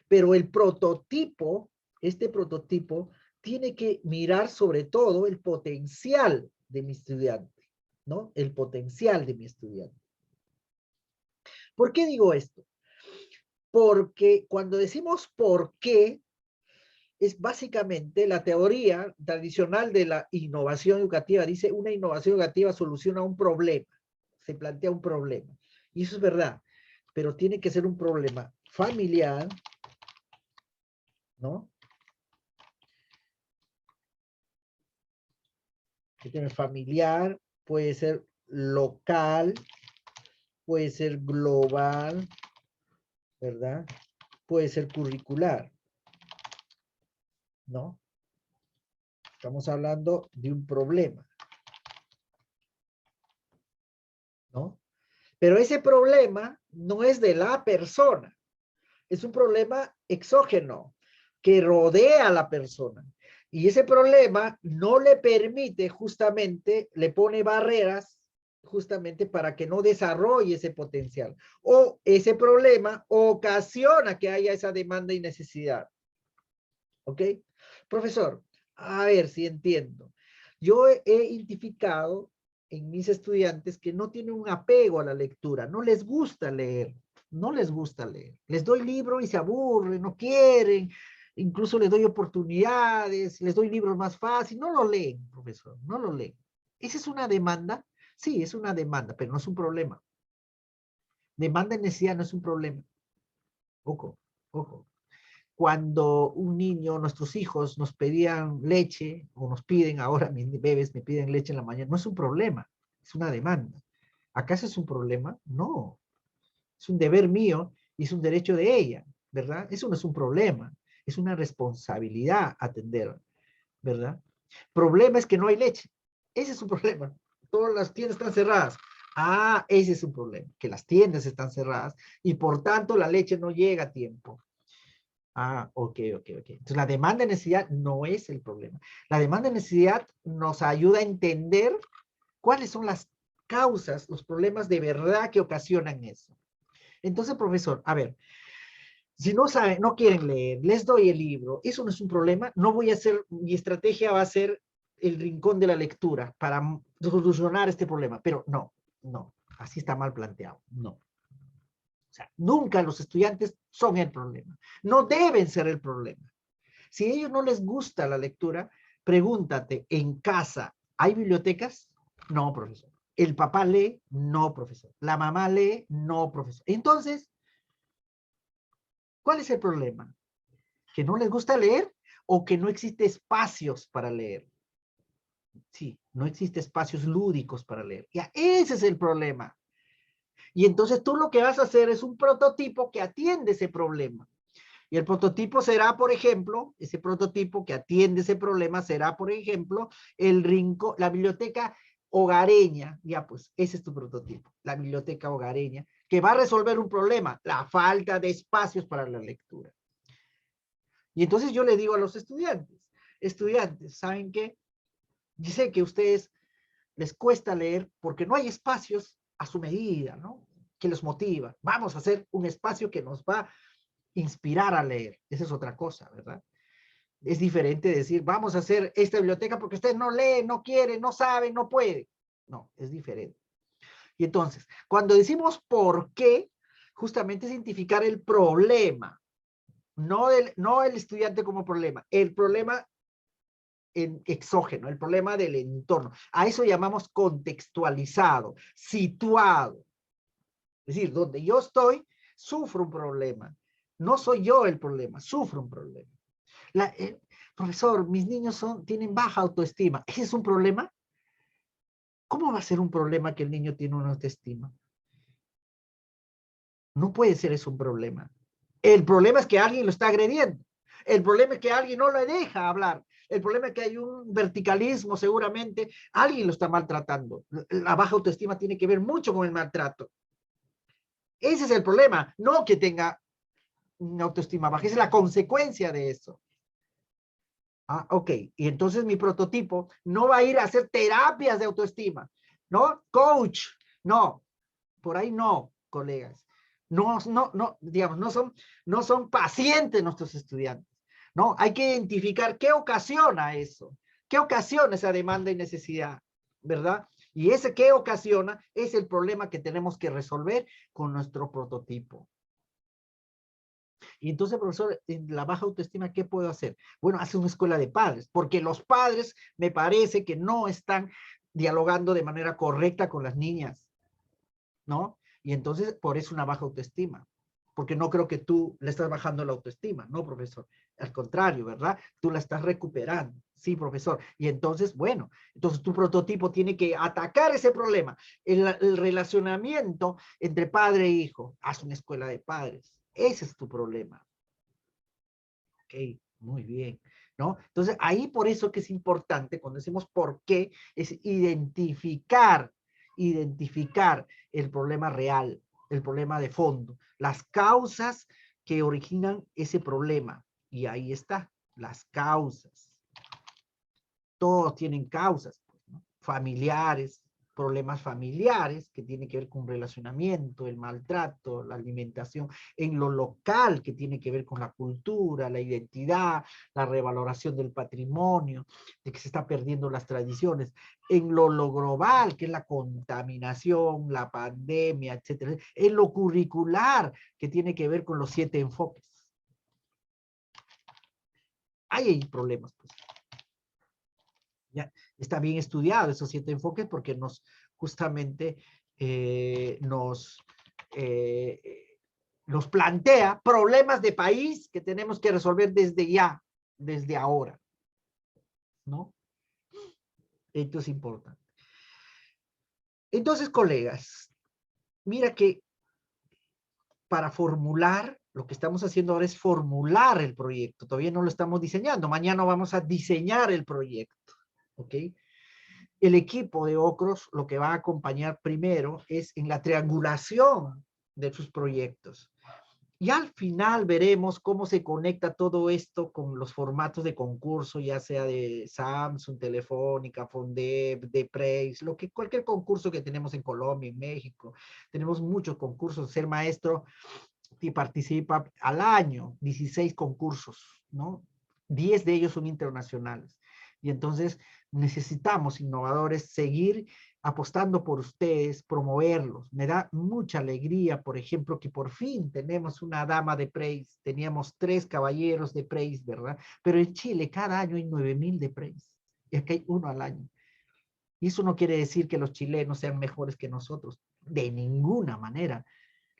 Pero el prototipo, este prototipo, tiene que mirar sobre todo el potencial de mi estudiante, ¿no? El potencial de mi estudiante. ¿Por qué digo esto? Porque cuando decimos por qué, es básicamente la teoría tradicional de la innovación educativa. Dice, una innovación educativa soluciona un problema, se plantea un problema. Y eso es verdad, pero tiene que ser un problema familiar, ¿no? Que tiene familiar, puede ser local, puede ser global, ¿verdad? Puede ser curricular, ¿no? Estamos hablando de un problema, ¿no? Pero ese problema no es de la persona, es un problema exógeno que rodea a la persona. Y ese problema no le permite, justamente, le pone barreras justamente para que no desarrolle ese potencial. O ese problema ocasiona que haya esa demanda y necesidad. ¿Ok? Profesor, a ver si entiendo. Yo he identificado en mis estudiantes que no tienen un apego a la lectura, no les gusta leer, no les gusta leer. Les doy libro y se aburren, no quieren, incluso les doy oportunidades, les doy libros más fáciles, no lo leen, profesor, no lo leen. ¿Esa es una demanda? Sí, es una demanda, pero no es un problema. Demanda y necesidad no es un problema. Ojo, ojo. Cuando un niño, nuestros hijos nos pedían leche, o nos piden ahora, mis bebés me piden leche en la mañana, no es un problema, es una demanda. ¿Acaso es un problema? No, es un deber mío y es un derecho de ella, ¿verdad? Eso no es un problema, es una responsabilidad atender, ¿verdad? Problema es que no hay leche, ese es un problema. Todas las tiendas están cerradas. Ah, ese es un problema, que las tiendas están cerradas y por tanto la leche no llega a tiempo. Ah, ok. Entonces la demanda de necesidad no es el problema. La demanda de necesidad nos ayuda a entender cuáles son las causas, los problemas de verdad que ocasionan eso. Entonces, profesor, a ver, si no saben, no quieren leer, les doy el libro, eso no es un problema, no voy a hacer, mi estrategia va a ser el rincón de la lectura para solucionar este problema, pero no, así está mal planteado, no. O sea, nunca los estudiantes son el problema, no deben ser el problema. Si a ellos no les gusta la lectura, pregúntate, ¿en casa hay bibliotecas? No, profesor. ¿El papá lee? No, profesor. ¿La mamá lee? No, profesor. Entonces, ¿cuál es el problema? ¿Que no les gusta leer o que no existe espacios para leer? Sí, no existe espacios lúdicos para leer. Ya, ese es el problema. Y entonces tú lo que vas a hacer es un prototipo que atiende ese problema. Y el prototipo será, por ejemplo, ese prototipo que atiende ese problema será, por ejemplo, el rincón, la biblioteca hogareña. Ya, pues, ese es tu prototipo, la biblioteca hogareña, que va a resolver un problema, la falta de espacios para la lectura. Y entonces yo le digo a los estudiantes, ¿saben qué? Yo sé que a ustedes les cuesta leer porque no hay espacios a su medida, ¿no? Que los motiva. Vamos a hacer un espacio que nos va a inspirar a leer. Esa es otra cosa, ¿verdad? Es diferente decir, vamos a hacer esta biblioteca porque usted no lee, no quiere, no sabe, no puede. No, es diferente. Y entonces, cuando decimos por qué, justamente es identificar el problema, no el estudiante como problema, el problema exógeno, el problema del entorno. A eso llamamos contextualizado, situado. Es decir, donde yo estoy, sufro un problema. No soy yo el problema, sufro un problema. Profesor, mis niños tienen baja autoestima. ¿Ese es un problema? ¿Cómo va a ser un problema que el niño tiene una autoestima? No puede ser eso un problema. El problema es que alguien lo está agrediendo. El problema es que alguien no le deja hablar. El problema es que hay un verticalismo, seguramente. Alguien lo está maltratando. La baja autoestima tiene que ver mucho con el maltrato. Ese es el problema, no que tenga una autoestima baja. Esa es la consecuencia de eso. Ah, ok. Y entonces mi prototipo no va a ir a hacer terapias de autoestima, ¿no? Coach, no. Por ahí no, colegas. No, digamos, no son pacientes nuestros estudiantes, ¿no? Hay que identificar qué ocasiona eso, qué ocasiona esa demanda y necesidad, ¿verdad? Y ese qué ocasiona es el problema que tenemos que resolver con nuestro prototipo. Y entonces, profesor, en la baja autoestima, ¿qué puedo hacer? Bueno, hace una escuela de padres, porque los padres me parece que no están dialogando de manera correcta con las niñas, ¿no? Y entonces, por eso una baja autoestima, porque no creo que tú le estás bajando la autoestima, ¿no, profesor? Al contrario, ¿verdad? Tú la estás recuperando, sí, profesor. Y entonces, bueno, entonces tu prototipo tiene que atacar ese problema, el relacionamiento entre padre e hijo. Haz una escuela de padres. Ese es tu problema. Ok, muy bien, ¿no? Entonces, ahí por eso que es importante, cuando decimos por qué, es identificar el problema real, el problema de fondo, las causas que originan ese problema. Y ahí está, las causas. Todos tienen causas, pues, ¿no? Familiares, problemas familiares, que tiene que ver con relacionamiento, el maltrato, la alimentación, en lo local, que tiene que ver con la cultura, la identidad, la revaloración del patrimonio, de que se está perdiendo las tradiciones, en lo global, que es la contaminación, la pandemia, etcétera, en lo curricular, que tiene que ver con los 7 enfoques. Ahí hay problemas, pues. ¿Ya? Está bien estudiado esos 7 enfoques porque nos justamente nos plantea problemas de país que tenemos que resolver desde ya, desde ahora, ¿no? Esto es importante. Entonces, colegas, mira que para formular, lo que estamos haciendo ahora es formular el proyecto, todavía no lo estamos diseñando, mañana vamos a diseñar el proyecto, ¿ok? El equipo de Ocros lo que va a acompañar primero es en la triangulación de sus proyectos. Y al final veremos cómo se conecta todo esto con los formatos de concurso, ya sea de Samsung, Telefónica, Fondep, Depreis, cualquier concurso que tenemos en Colombia, en México. Tenemos muchos concursos. Ser maestro y participa al año, 16 concursos, ¿no? 10 de ellos son internacionales. Y entonces necesitamos innovadores seguir apostando por ustedes, promoverlos. Me da mucha alegría, por ejemplo, que por fin tenemos una dama de Preis, teníamos 3 caballeros de Preis, ¿verdad? Pero en Chile cada año hay 9,000 de Preis, y aquí hay uno al año. Y eso no quiere decir que los chilenos sean mejores que nosotros, de ninguna manera.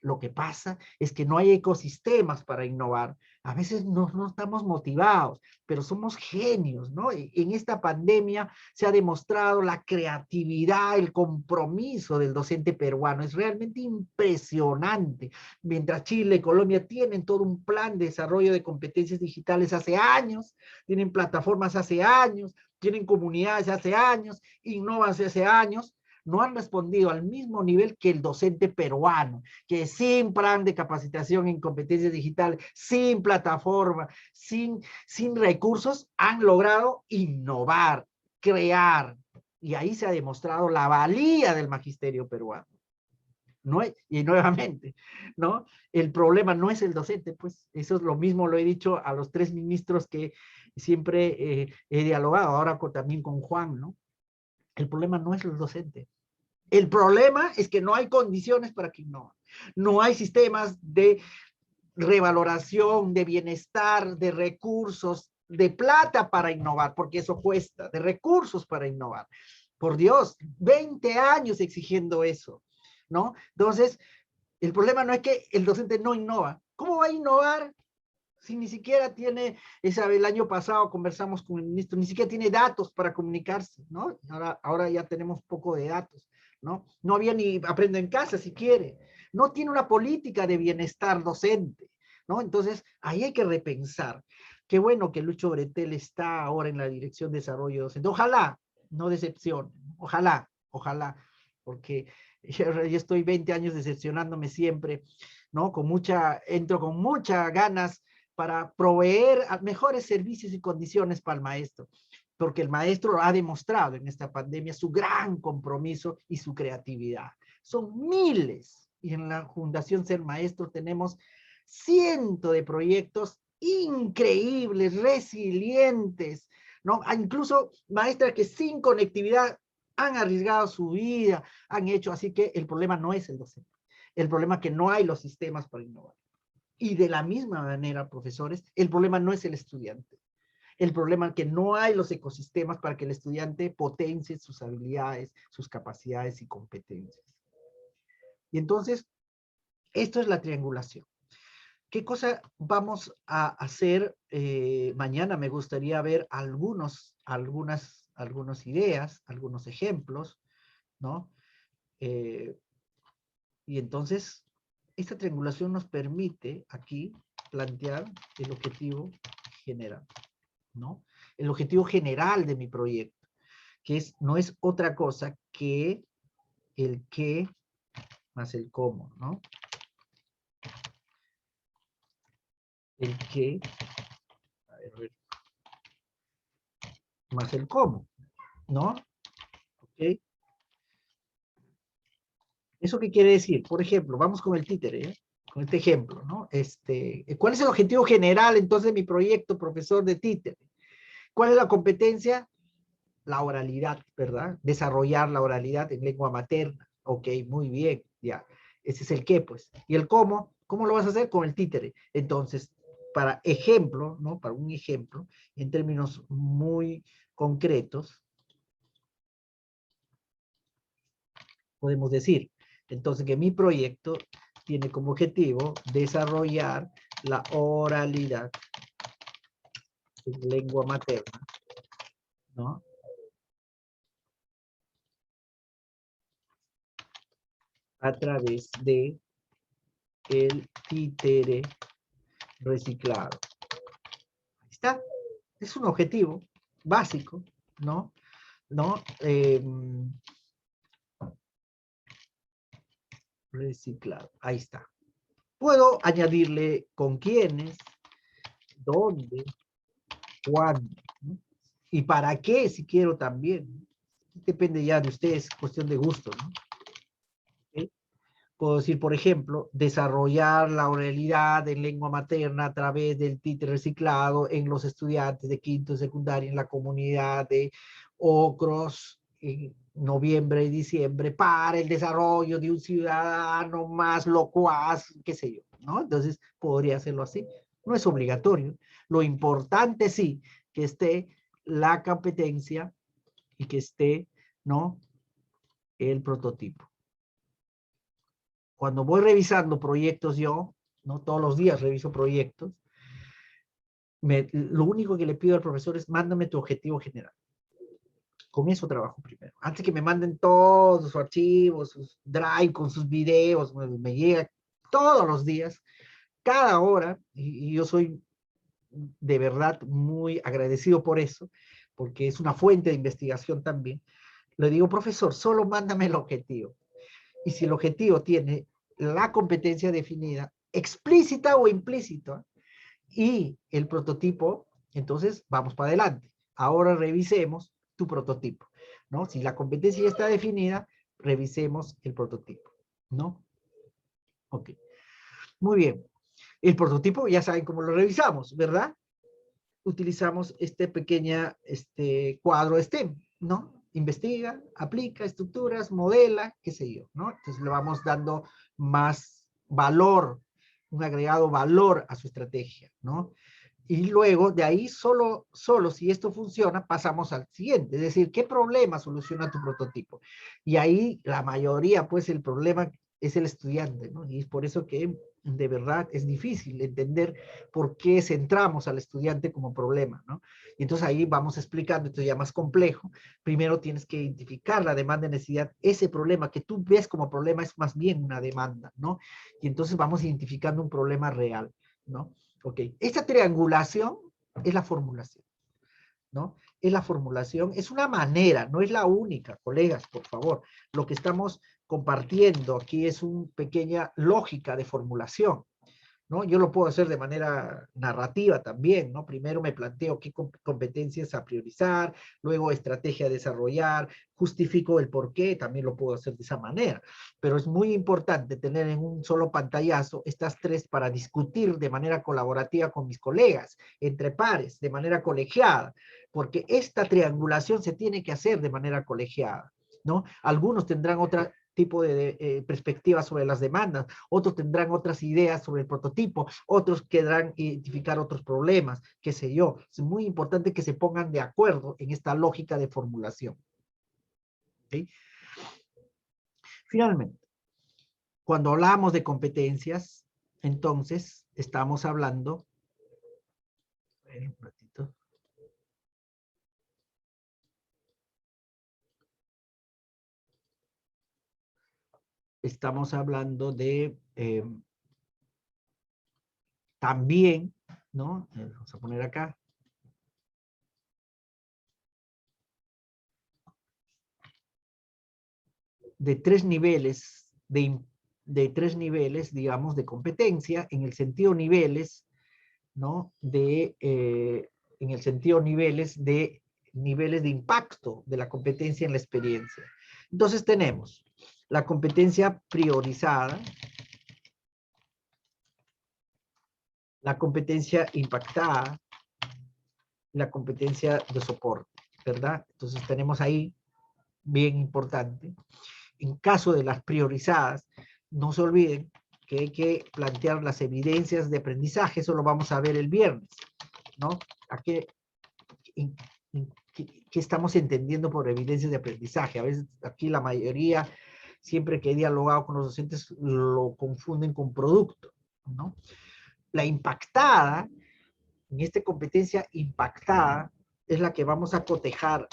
Lo que pasa es que no hay ecosistemas para innovar. A veces no estamos motivados, pero somos genios, ¿no? En esta pandemia se ha demostrado la creatividad, el compromiso del docente peruano. Es realmente impresionante. Mientras Chile y Colombia tienen todo un plan de desarrollo de competencias digitales hace años, tienen plataformas hace años, tienen comunidades hace años, innovan hace años, no han respondido al mismo nivel que el docente peruano, que sin plan de capacitación en competencias digitales, sin plataforma, sin recursos, han logrado innovar, crear. Y ahí se ha demostrado la valía del magisterio peruano. No es, y nuevamente, ¿no? El problema no es el docente, pues eso es lo mismo, lo he dicho a los 3 ministros que siempre he dialogado, ahora también con Juan, ¿no? El problema no es el docente. El problema es que no hay condiciones para que innoven. No hay sistemas de revaloración, de bienestar, de recursos, de plata para innovar, porque eso cuesta, de recursos para innovar. Por Dios, 20 años exigiendo eso, ¿no? Entonces, el problema no es que el docente no innova. ¿Cómo va a innovar si ni siquiera tiene, el año pasado conversamos con el ministro, ni siquiera tiene datos para comunicarse, ¿no? Ahora ya tenemos poco de datos, ¿no? No había ni aprendo en casa si quiere. No tiene una política de bienestar docente, ¿no? Entonces, ahí hay que repensar. Qué bueno que Lucho Bretel está ahora en la Dirección de Desarrollo Docente. Ojalá, no decepcione, ojalá, porque yo estoy 20 años decepcionándome siempre, ¿no? Entro con muchas ganas para proveer mejores servicios y condiciones para el maestro, porque el maestro ha demostrado en esta pandemia su gran compromiso y su creatividad. Son miles, y en la Fundación Ser Maestro tenemos cientos de proyectos increíbles, resilientes, ¿no? Incluso maestras que sin conectividad han arriesgado su vida, han hecho, así que el problema no es el docente, el problema es que no hay los sistemas para innovar. Y de la misma manera, profesores, el problema no es el estudiante. El problema es que no hay los ecosistemas para que el estudiante potencie sus habilidades, sus capacidades y competencias. Y entonces, esto es la triangulación. ¿Qué cosa vamos a hacer mañana? Me gustaría ver algunas ideas, algunos ejemplos, ¿no? Y entonces, esta triangulación nos permite aquí plantear el objetivo general, ¿no? El objetivo general de mi proyecto, que no es otra cosa que el qué más el cómo, ¿no? El qué, a ver, más el cómo, ¿no? ¿Ok? ¿Eso qué quiere decir? Por ejemplo, vamos con el títere, ¿eh? Con este ejemplo, ¿no? ¿Cuál es el objetivo general entonces de mi proyecto, profesor de títere? ¿Cuál es la competencia? La oralidad, ¿verdad? Desarrollar la oralidad en lengua materna. Ok, muy bien, ya. Ese es el qué, pues. ¿Y el cómo? ¿Cómo lo vas a hacer? Con el títere. Entonces, para ejemplo, ¿no? Para un ejemplo, en términos muy concretos, podemos decir, entonces, que mi proyecto tiene como objetivo desarrollar la oralidad en lengua materna, ¿no? A través de el títere reciclado. Ahí está. Es un objetivo básico, ¿no? ¿No? Reciclado. Ahí está. Puedo añadirle con quiénes, dónde, cuándo, ¿no? Y para qué, si quiero también. Depende ya de ustedes, cuestión de gusto, ¿no? ¿Okay? Puedo decir, por ejemplo, desarrollar la oralidad en lengua materna a través del títere reciclado en los estudiantes de quinto y secundaria en la comunidad de Ocros en noviembre y diciembre para el desarrollo de un ciudadano más locuaz, qué sé yo, ¿no? Entonces, podría hacerlo así. No es obligatorio. Lo importante sí, que esté la competencia y que esté, ¿no? El prototipo. Cuando voy revisando proyectos yo, ¿no? Todos los días reviso proyectos, lo único que le pido al profesor es mándame tu objetivo general. Con eso trabajo primero. Antes que me manden todos sus archivos, sus drive con sus videos, me llega todos los días, cada hora, y yo soy de verdad muy agradecido por eso, porque es una fuente de investigación también. Le digo, profesor, solo mándame el objetivo. Y si el objetivo tiene la competencia definida, explícita o implícita, y el prototipo, entonces vamos para adelante. Ahora revisemos tu prototipo, ¿no? Si la competencia ya está definida, revisemos el prototipo, ¿no? Ok, muy bien. El prototipo ya saben cómo lo revisamos, ¿verdad? Utilizamos este cuadro STEM, ¿no? Investiga, aplica, estructuras, modela, qué sé yo, ¿no? Entonces le vamos dando más valor, un agregado valor a su estrategia, ¿no? Y luego de ahí solo si esto funciona pasamos al siguiente, es decir, ¿qué problema soluciona tu prototipo? Y ahí la mayoría, pues el problema es el estudiante, ¿no? Y es por eso que de verdad es difícil entender por qué centramos al estudiante como problema, ¿no? Y entonces ahí vamos explicando, esto ya más complejo. Primero tienes que identificar la demanda y necesidad. Ese problema que tú ves como problema es más bien una demanda, ¿no? Y entonces vamos identificando un problema real, ¿no? Ok, esta triangulación es la formulación, ¿no? Es la formulación, es una manera, no es la única, colegas, por favor. Lo que estamos compartiendo aquí es una pequeña lógica de formulación, ¿no? Yo lo puedo hacer de manera narrativa también, ¿no? Primero me planteo qué competencias a priorizar, luego estrategia a desarrollar, justifico el por qué, también lo puedo hacer de esa manera. Pero es muy importante tener en un solo pantallazo estas tres para discutir de manera colaborativa con mis colegas, entre pares, de manera colegiada, porque esta triangulación se tiene que hacer de manera colegiada, ¿no? Algunos tendrán otra tipo de perspectiva sobre las demandas, otros tendrán otras ideas sobre el prototipo, otros querrán identificar otros problemas, qué sé yo. Es muy importante que se pongan de acuerdo en esta lógica de formulación. ¿Okay? Finalmente, cuando hablamos de competencias, entonces estamos hablando, un ratito, estamos hablando de también, ¿no? Vamos a poner acá. De tres niveles tres niveles, digamos, de competencia, en el sentido niveles, ¿no? En el sentido niveles de impacto de la competencia en la experiencia. Entonces tenemos la competencia priorizada, la competencia impactada, la competencia de soporte, ¿verdad? Entonces tenemos ahí, bien importante, en caso de las priorizadas, no se olviden que hay que plantear las evidencias de aprendizaje, eso lo vamos a ver el viernes, ¿no? ¿A qué estamos entendiendo por evidencias de aprendizaje? A veces aquí la mayoría, siempre que he dialogado con los docentes, lo confunden con producto, ¿no? La impactada, en esta competencia impactada, es la que vamos a cotejar,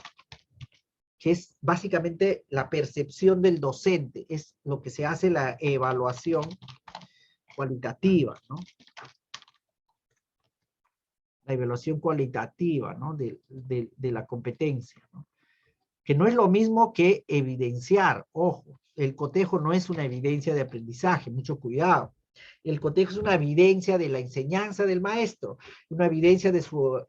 que es básicamente la percepción del docente, es lo que se hace la evaluación cualitativa, ¿no? La evaluación cualitativa, ¿no? de la competencia, ¿no? Que no es lo mismo que evidenciar. Ojo, el cotejo no es una evidencia de aprendizaje, mucho cuidado. El cotejo es una evidencia de la enseñanza del maestro, una evidencia de su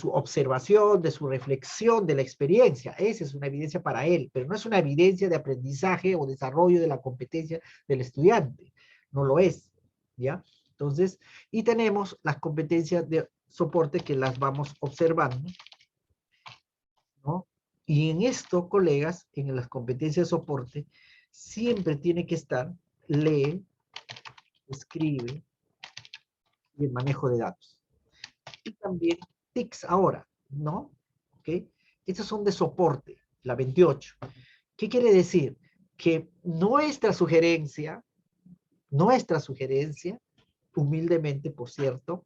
observación, de su reflexión, de la experiencia. Esa es una evidencia para él, pero no es una evidencia de aprendizaje o desarrollo de la competencia del estudiante. No lo es, ¿ya? Entonces, y tenemos las competencias de soporte que las vamos observando, ¿no? Y en esto, colegas, en las competencias de soporte, siempre tiene que estar lee, escribe y el manejo de datos. Y también TICS ahora, ¿no? ¿Ok? Estas son de soporte, la 28. ¿Qué quiere decir? Que nuestra sugerencia, humildemente, por cierto,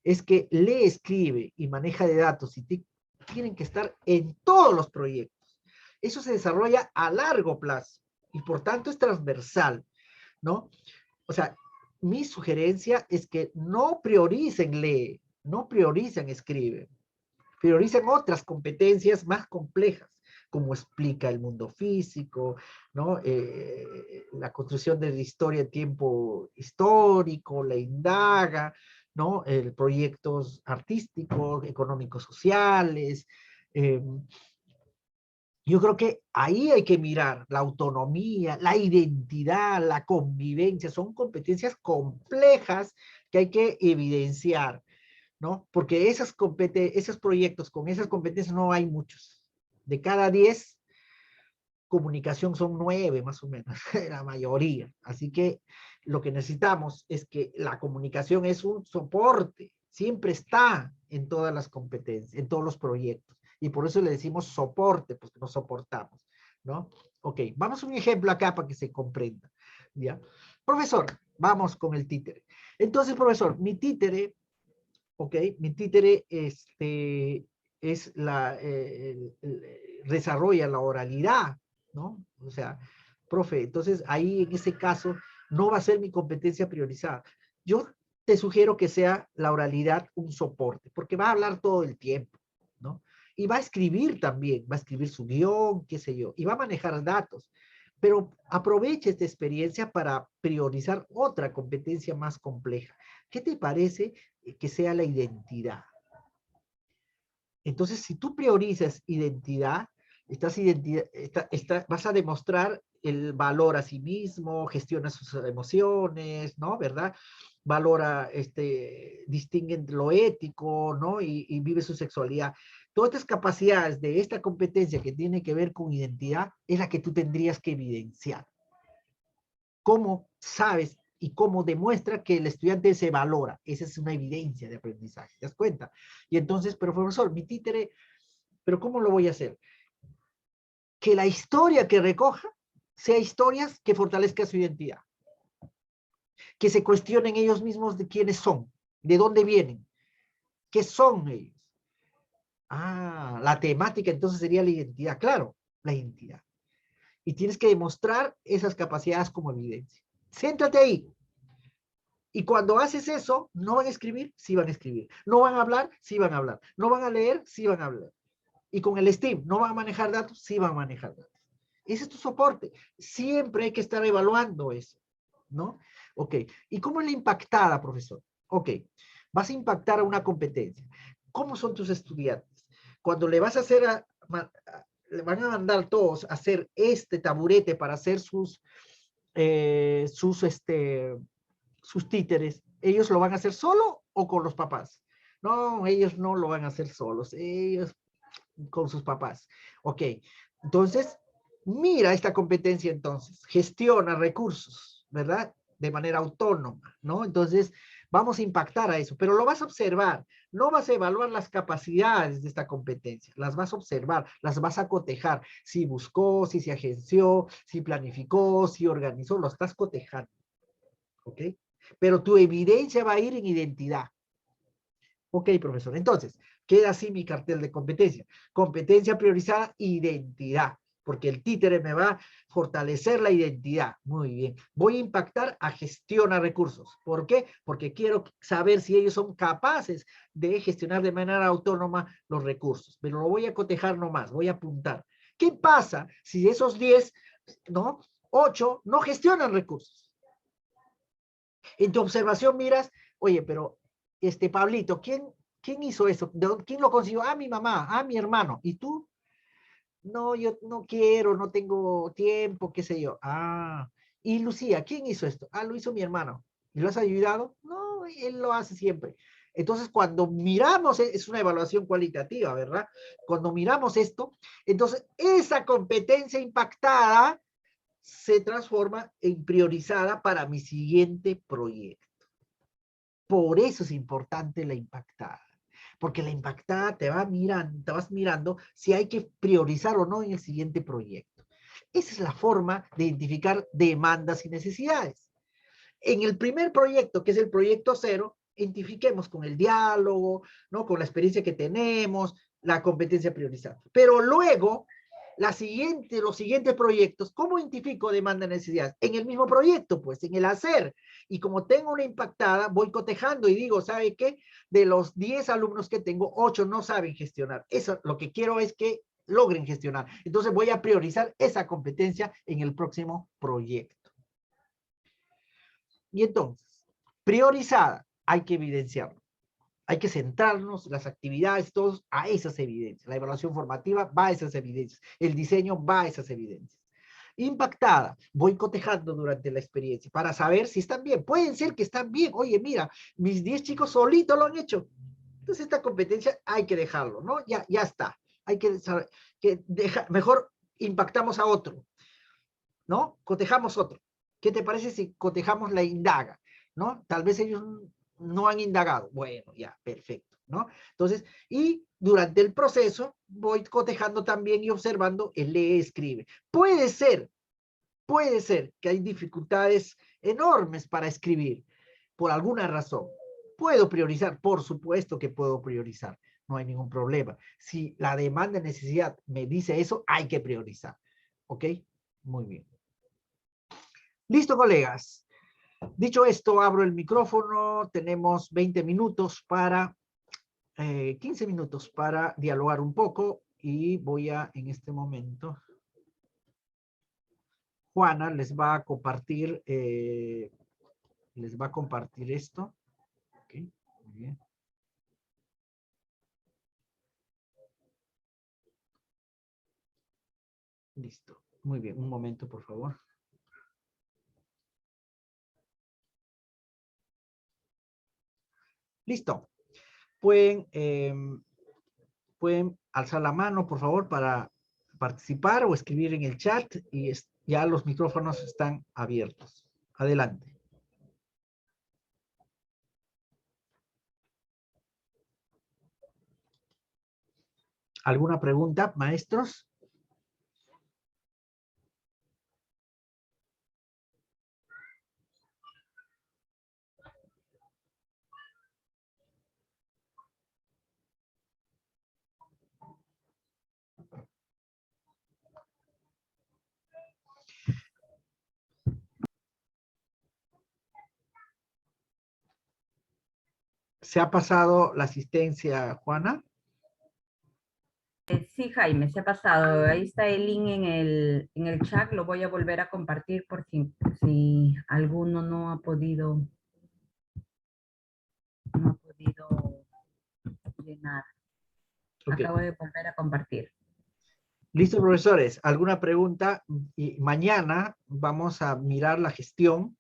es que lee, escribe y maneja de datos y TIC tienen que estar en todos los proyectos. Eso se desarrolla a largo plazo y por tanto es transversal, ¿no? O sea, mi sugerencia es que no prioricen lee, no prioricen escribe, prioricen otras competencias más complejas, como explica el mundo físico, ¿no? La construcción de la historia en tiempo histórico, la indaga, ¿no? Proyectos artísticos, económicos, sociales. Yo creo que ahí hay que mirar la autonomía, la identidad, la convivencia, son competencias complejas que hay que evidenciar, ¿no? Porque esos proyectos con esas competencias no hay muchos. De cada 10, comunicación son 9 más o menos, la mayoría. Así que lo que necesitamos es que la comunicación es un soporte, siempre está en todas las competencias, en todos los proyectos. Y por eso le decimos soporte, porque nos soportamos, ¿no? Ok, vamos a un ejemplo acá para que se comprenda, ¿ya? Profesor, vamos con el títere. Entonces, profesor, mi títere, ok, mi títere es desarrolla la oralidad, ¿no? O sea, profe, entonces ahí en ese caso no va a ser mi competencia priorizada. Yo te sugiero que sea la oralidad un soporte, porque va a hablar todo el tiempo, ¿no? Y va a escribir también, va a escribir su guión, qué sé yo, y va a manejar datos. Pero aproveche esta experiencia para priorizar otra competencia más compleja. ¿Qué te parece que sea la identidad? Entonces, si tú priorizas identidad, vas a demostrar el valor a sí mismo, gestiona sus emociones, ¿no? ¿Verdad? Valora, distingue entre lo ético, ¿no? Y vive su sexualidad. Todas estas capacidades de esta competencia que tiene que ver con identidad es la que tú tendrías que evidenciar. ¿Cómo sabes y cómo demuestra que el estudiante se valora? Esa es una evidencia de aprendizaje, ¿te das cuenta? Y entonces, pero profesor, mi títere, ¿pero cómo lo voy a hacer? Que la historia que recoja sea historias que fortalezcan su identidad, que se cuestionen ellos mismos de quiénes son, de dónde vienen, qué son ellos. Ah, la temática entonces sería la identidad, claro, la identidad. Y tienes que demostrar esas capacidades como evidencia. Céntrate ahí. Y cuando haces eso, no van a escribir, sí van a escribir. No van a hablar, sí van a hablar. No van a leer, sí van a hablar. Y con el STEAM, ¿no van a manejar datos? Sí van a manejar datos. Ese es tu soporte. Siempre hay que estar evaluando eso, ¿no? Ok. ¿Y cómo es la impactada, profesor? Ok. Vas a impactar a una competencia. ¿Cómo son tus estudiantes? Cuando le vas a hacer le van a mandar todos a hacer este taburete para hacer sus títeres, ¿ellos lo van a hacer solo o con los papás? No, ellos no lo van a hacer solos, ellos con sus papás. Ok, entonces, mira esta competencia entonces, gestiona recursos, ¿verdad? De manera autónoma, ¿no? Entonces, vamos a impactar a eso, pero lo vas a observar, no vas a evaluar las capacidades de esta competencia, las vas a observar, las vas a cotejar, si buscó, si se agenció, si planificó, si organizó, lo estás cotejando, ¿ok? Pero tu evidencia va a ir en identidad. Ok, profesor. Entonces, queda así mi cartel de competencia. Competencia priorizada, identidad, porque el títere me va a fortalecer la identidad. Muy bien. Voy a impactar a gestiona recursos. ¿Por qué? Porque quiero saber si ellos son capaces de gestionar de manera autónoma los recursos. Pero lo voy a cotejar nomás, voy a apuntar. ¿Qué pasa si de esos 10, no, 8 no gestionan recursos? En tu observación miras, oye, pero Pablito, ¿quién hizo eso? ¿Quién lo consiguió? Ah, mi mamá, ah, mi hermano. ¿Y tú? No, yo no quiero, no tengo tiempo, qué sé yo. Ah, y Lucía, ¿quién hizo esto? Ah, lo hizo mi hermano. ¿Y lo has ayudado? No, él lo hace siempre. Entonces, cuando miramos, es una evaluación cualitativa, ¿verdad? Cuando miramos esto, entonces esa competencia impactada se transforma en priorizada para mi siguiente proyecto. Por eso es importante la impactada, porque la impactada te vas mirando si hay que priorizar o no en el siguiente proyecto. Esa es la forma de identificar demandas y necesidades. En el primer proyecto, que es el proyecto cero, identifiquemos con el diálogo, ¿no? Con la experiencia que tenemos, la competencia priorizada. Pero luego, los siguientes proyectos, ¿cómo identifico demanda y necesidades? En el mismo proyecto, pues, en el hacer. Y como tengo una impactada, voy cotejando y digo, ¿sabe qué? De los 10 alumnos que tengo, 8 no saben gestionar. Eso, lo que quiero es que logren gestionar. Entonces voy a priorizar esa competencia en el próximo proyecto. Y entonces, priorizada, hay que evidenciarlo. Hay que centrarnos las actividades, todos a esas evidencias. La evaluación formativa va a esas evidencias. El diseño va a esas evidencias. Impactada, voy cotejando durante la experiencia para saber si están bien. Pueden ser que están bien. Oye, mira, mis 10 chicos solitos lo han hecho. Entonces esta competencia hay que dejarlo, ¿no? Ya está. Hay que saber que mejor impactamos a otro, ¿no? Cotejamos otro. ¿Qué te parece si cotejamos la indaga? ¿No? Tal vez ellos no han indagado. Bueno, ya, perfecto, ¿no? Entonces, y durante el proceso voy cotejando también y observando el lee, escribe. Puede ser que hay dificultades enormes para escribir, por alguna razón. ¿Puedo priorizar? Por supuesto que puedo priorizar. No hay ningún problema. Si la demanda y necesidad me dice eso, hay que priorizar. ¿Ok? Muy bien. Listo, colegas. Dicho esto, abro el micrófono. Tenemos 20 minutos para, 15 minutos para dialogar un poco y voy a, en este momento, Juana les va a compartir, esto. Ok, muy bien. Listo. Muy bien, un momento, por favor. Listo. Pueden alzar la mano, por favor, para participar o escribir en el chat y ya los micrófonos están abiertos. Adelante. ¿Alguna pregunta, maestros? ¿Se ha pasado la asistencia, Juana? Sí, Jaime, se ha pasado. Ahí está el link en el chat. Lo voy a volver a compartir por si alguno no ha podido llenar. Ok. Acabo de volver a compartir. Listo, profesores. ¿Alguna pregunta? Y mañana vamos a mirar la gestión.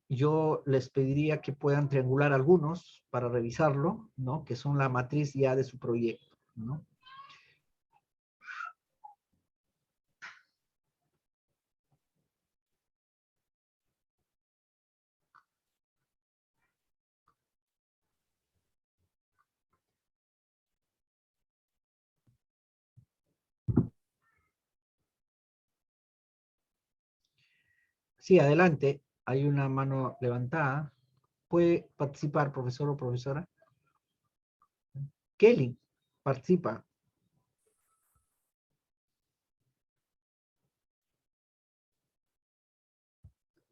Yo les pediría que puedan triangular algunos para revisarlo, ¿no? Que son la matriz ya de su proyecto, ¿no? Sí, adelante. Hay una mano levantada. ¿Puede participar, profesor o profesora? Kelly, participa.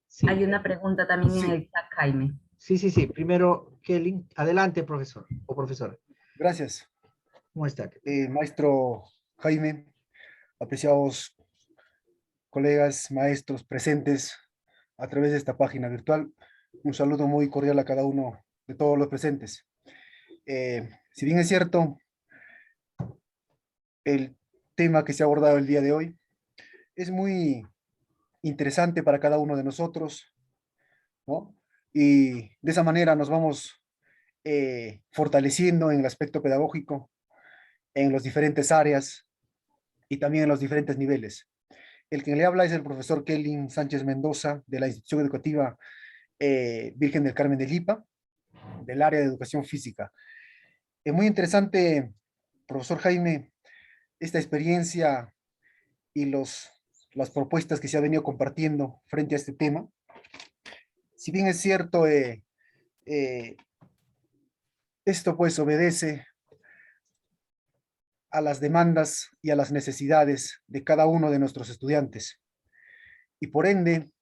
Sí, Hay una pregunta también en Sí, el chat, Jaime. sí. Primero, Kelly. Adelante, profesor o profesora. gracias. ¿Cómo está? Maestro Jaime, apreciados colegas, maestros presentes a través de esta página virtual, un saludo muy cordial a cada uno de todos los presentes. Si bien es cierto, el tema que se ha abordado el día de hoy es muy interesante para cada uno de nosotros, ¿no? Y de esa manera nos vamos fortaleciendo en el aspecto pedagógico, en las diferentes áreas y también en los diferentes niveles. El que le habla es el profesor Kelly Sánchez Mendoza, de la institución educativa Virgen del Carmen de Lipa, del área de educación física. Es muy interesante, profesor Jaime, esta experiencia y las propuestas que se ha venido compartiendo frente a este tema. Si bien es cierto, eh, esto pues obedece a las demandas y a las necesidades de cada uno de nuestros estudiantes. Y por ende,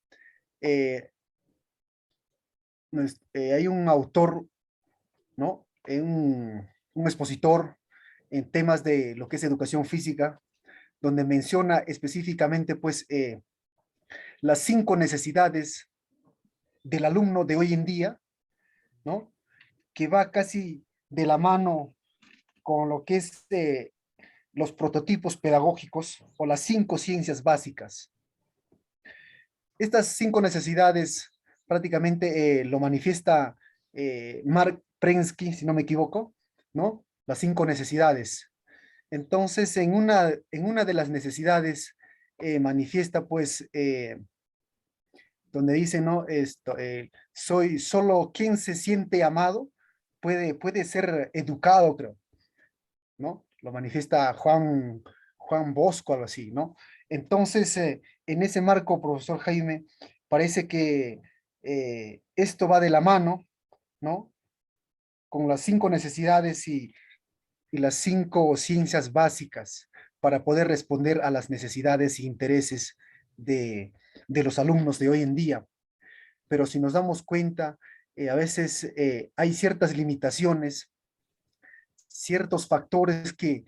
eh, hay un autor, ¿no? Un expositor en temas de lo que es educación física, donde menciona específicamente, pues, las 5 necesidades del alumno de hoy en día, ¿no? Que va casi de la mano con lo que es los prototipos pedagógicos o las 5 ciencias básicas. Estas 5 necesidades prácticamente lo manifiesta Mark Prensky, si no me equivoco, ¿no? Las 5 necesidades. Entonces, en una de las necesidades manifiesta, pues, donde dice, ¿no? Soy solo quien se siente amado, puede ser educado, creo, ¿no? Lo manifiesta Juan Bosco, algo así, ¿no? Entonces, en ese marco, profesor Jaime, parece que esto va de la mano, ¿no? Con las 5 necesidades y las 5 ciencias básicas para poder responder a las necesidades e intereses de, de los alumnos de hoy en día. Pero si nos damos cuenta, a veces hay ciertas limitaciones, ciertos factores que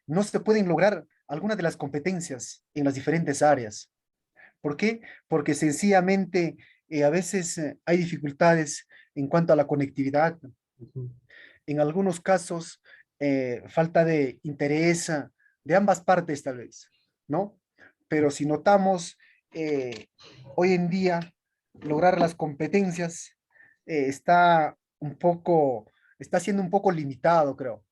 no se pueden lograr algunas de las competencias en las diferentes áreas. ¿Por qué? Porque sencillamente a veces hay dificultades en cuanto a la conectividad. En algunos casos, falta de interés de ambas partes tal vez, ¿no? Pero si notamos, hoy en día, lograr las competencias está está siendo un poco limitado, creo,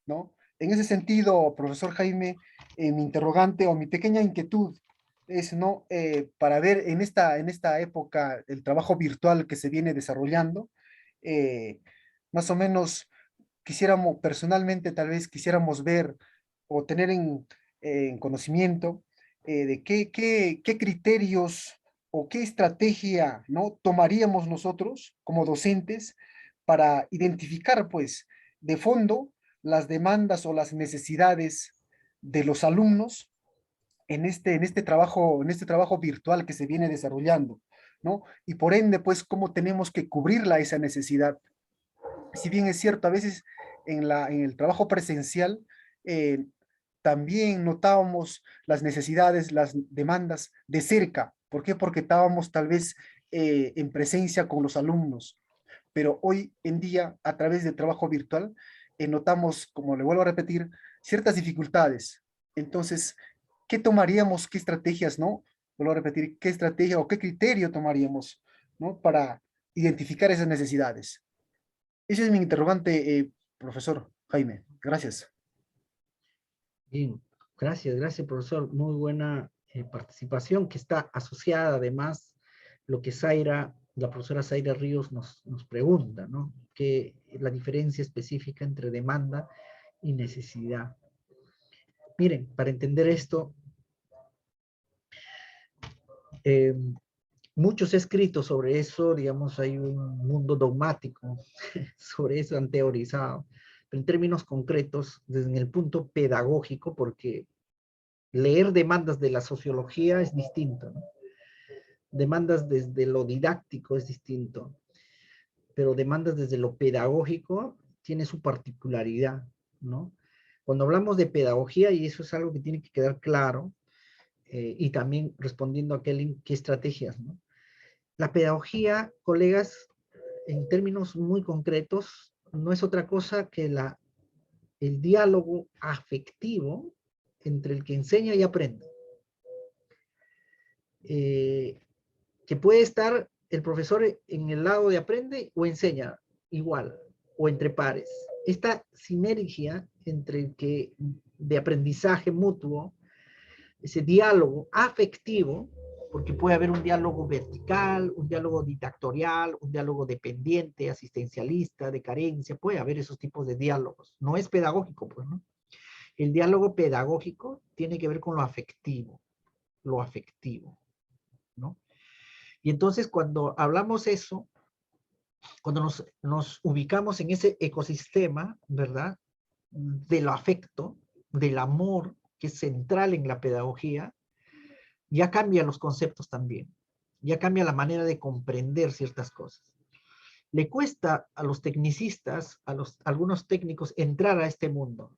¿no? En ese sentido, profesor Jaime, mi interrogante o mi pequeña inquietud es, ¿no? Para ver en esta época el trabajo virtual que se viene desarrollando, eh, más o menos quisiéramos, personalmente tal vez quisiéramos ver o tener en conocimiento de qué criterios o qué estrategia, ¿no? Tomaríamos nosotros como docentes para identificar, pues, de fondo las demandas o las necesidades de los alumnos en este trabajo virtual que se viene desarrollando, ¿no? Y por ende, pues, cómo tenemos que cubrirla esa necesidad. Si bien es cierto, a veces en el trabajo presencial eh, también notábamos las necesidades, las demandas de cerca. ¿Por qué? Porque estábamos tal vez en presencia con los alumnos. Pero hoy en día, a través del trabajo virtual, notamos, como le vuelvo a repetir, ciertas dificultades, Entonces, ¿qué tomaríamos? ¿Qué estrategias, no? Vuelvo a repetir, ¿qué estrategia o qué criterio tomaríamos, no? Para identificar esas necesidades. Ese es mi interrogante, profesor Jaime. Gracias. Bien, gracias, profesor. Muy buena participación que está asociada además lo que la profesora Zaira Ríos nos pregunta, ¿no? Que la diferencia específica entre demanda y necesidad. Miren, para entender esto, muchos escritos sobre eso, digamos, hay un mundo dogmático sobre eso, han teorizado, pero en términos concretos, desde el punto pedagógico, porque leer demandas de la sociología es distinto, ¿no? Demandas desde lo didáctico es distinto, pero demandas desde lo pedagógico tiene su particularidad, ¿no? Cuando hablamos de pedagogía, y eso es algo que tiene que quedar claro, y también respondiendo a Kelly, ¿qué estrategias, no? La pedagogía, colegas, en términos muy concretos, no es otra cosa que el diálogo afectivo entre el que enseña y aprende. Que puede estar el profesor en el lado de aprende o enseña igual, o entre pares. Esta sinergia entre que de aprendizaje mutuo, ese diálogo afectivo, porque puede haber un diálogo vertical, un diálogo dictatorial, un diálogo dependiente, asistencialista, de carencia, puede haber esos tipos de diálogos. No es pedagógico, pues, ¿no? El diálogo pedagógico tiene que ver con lo afectivo, ¿no? Y entonces cuando hablamos eso, cuando nos ubicamos en ese ecosistema, ¿verdad? Del afecto, del amor, que es central en la pedagogía, ya cambia los conceptos también. Ya cambia la manera de comprender ciertas cosas. Le cuesta a los tecnicistas, a algunos técnicos, entrar a este mundo.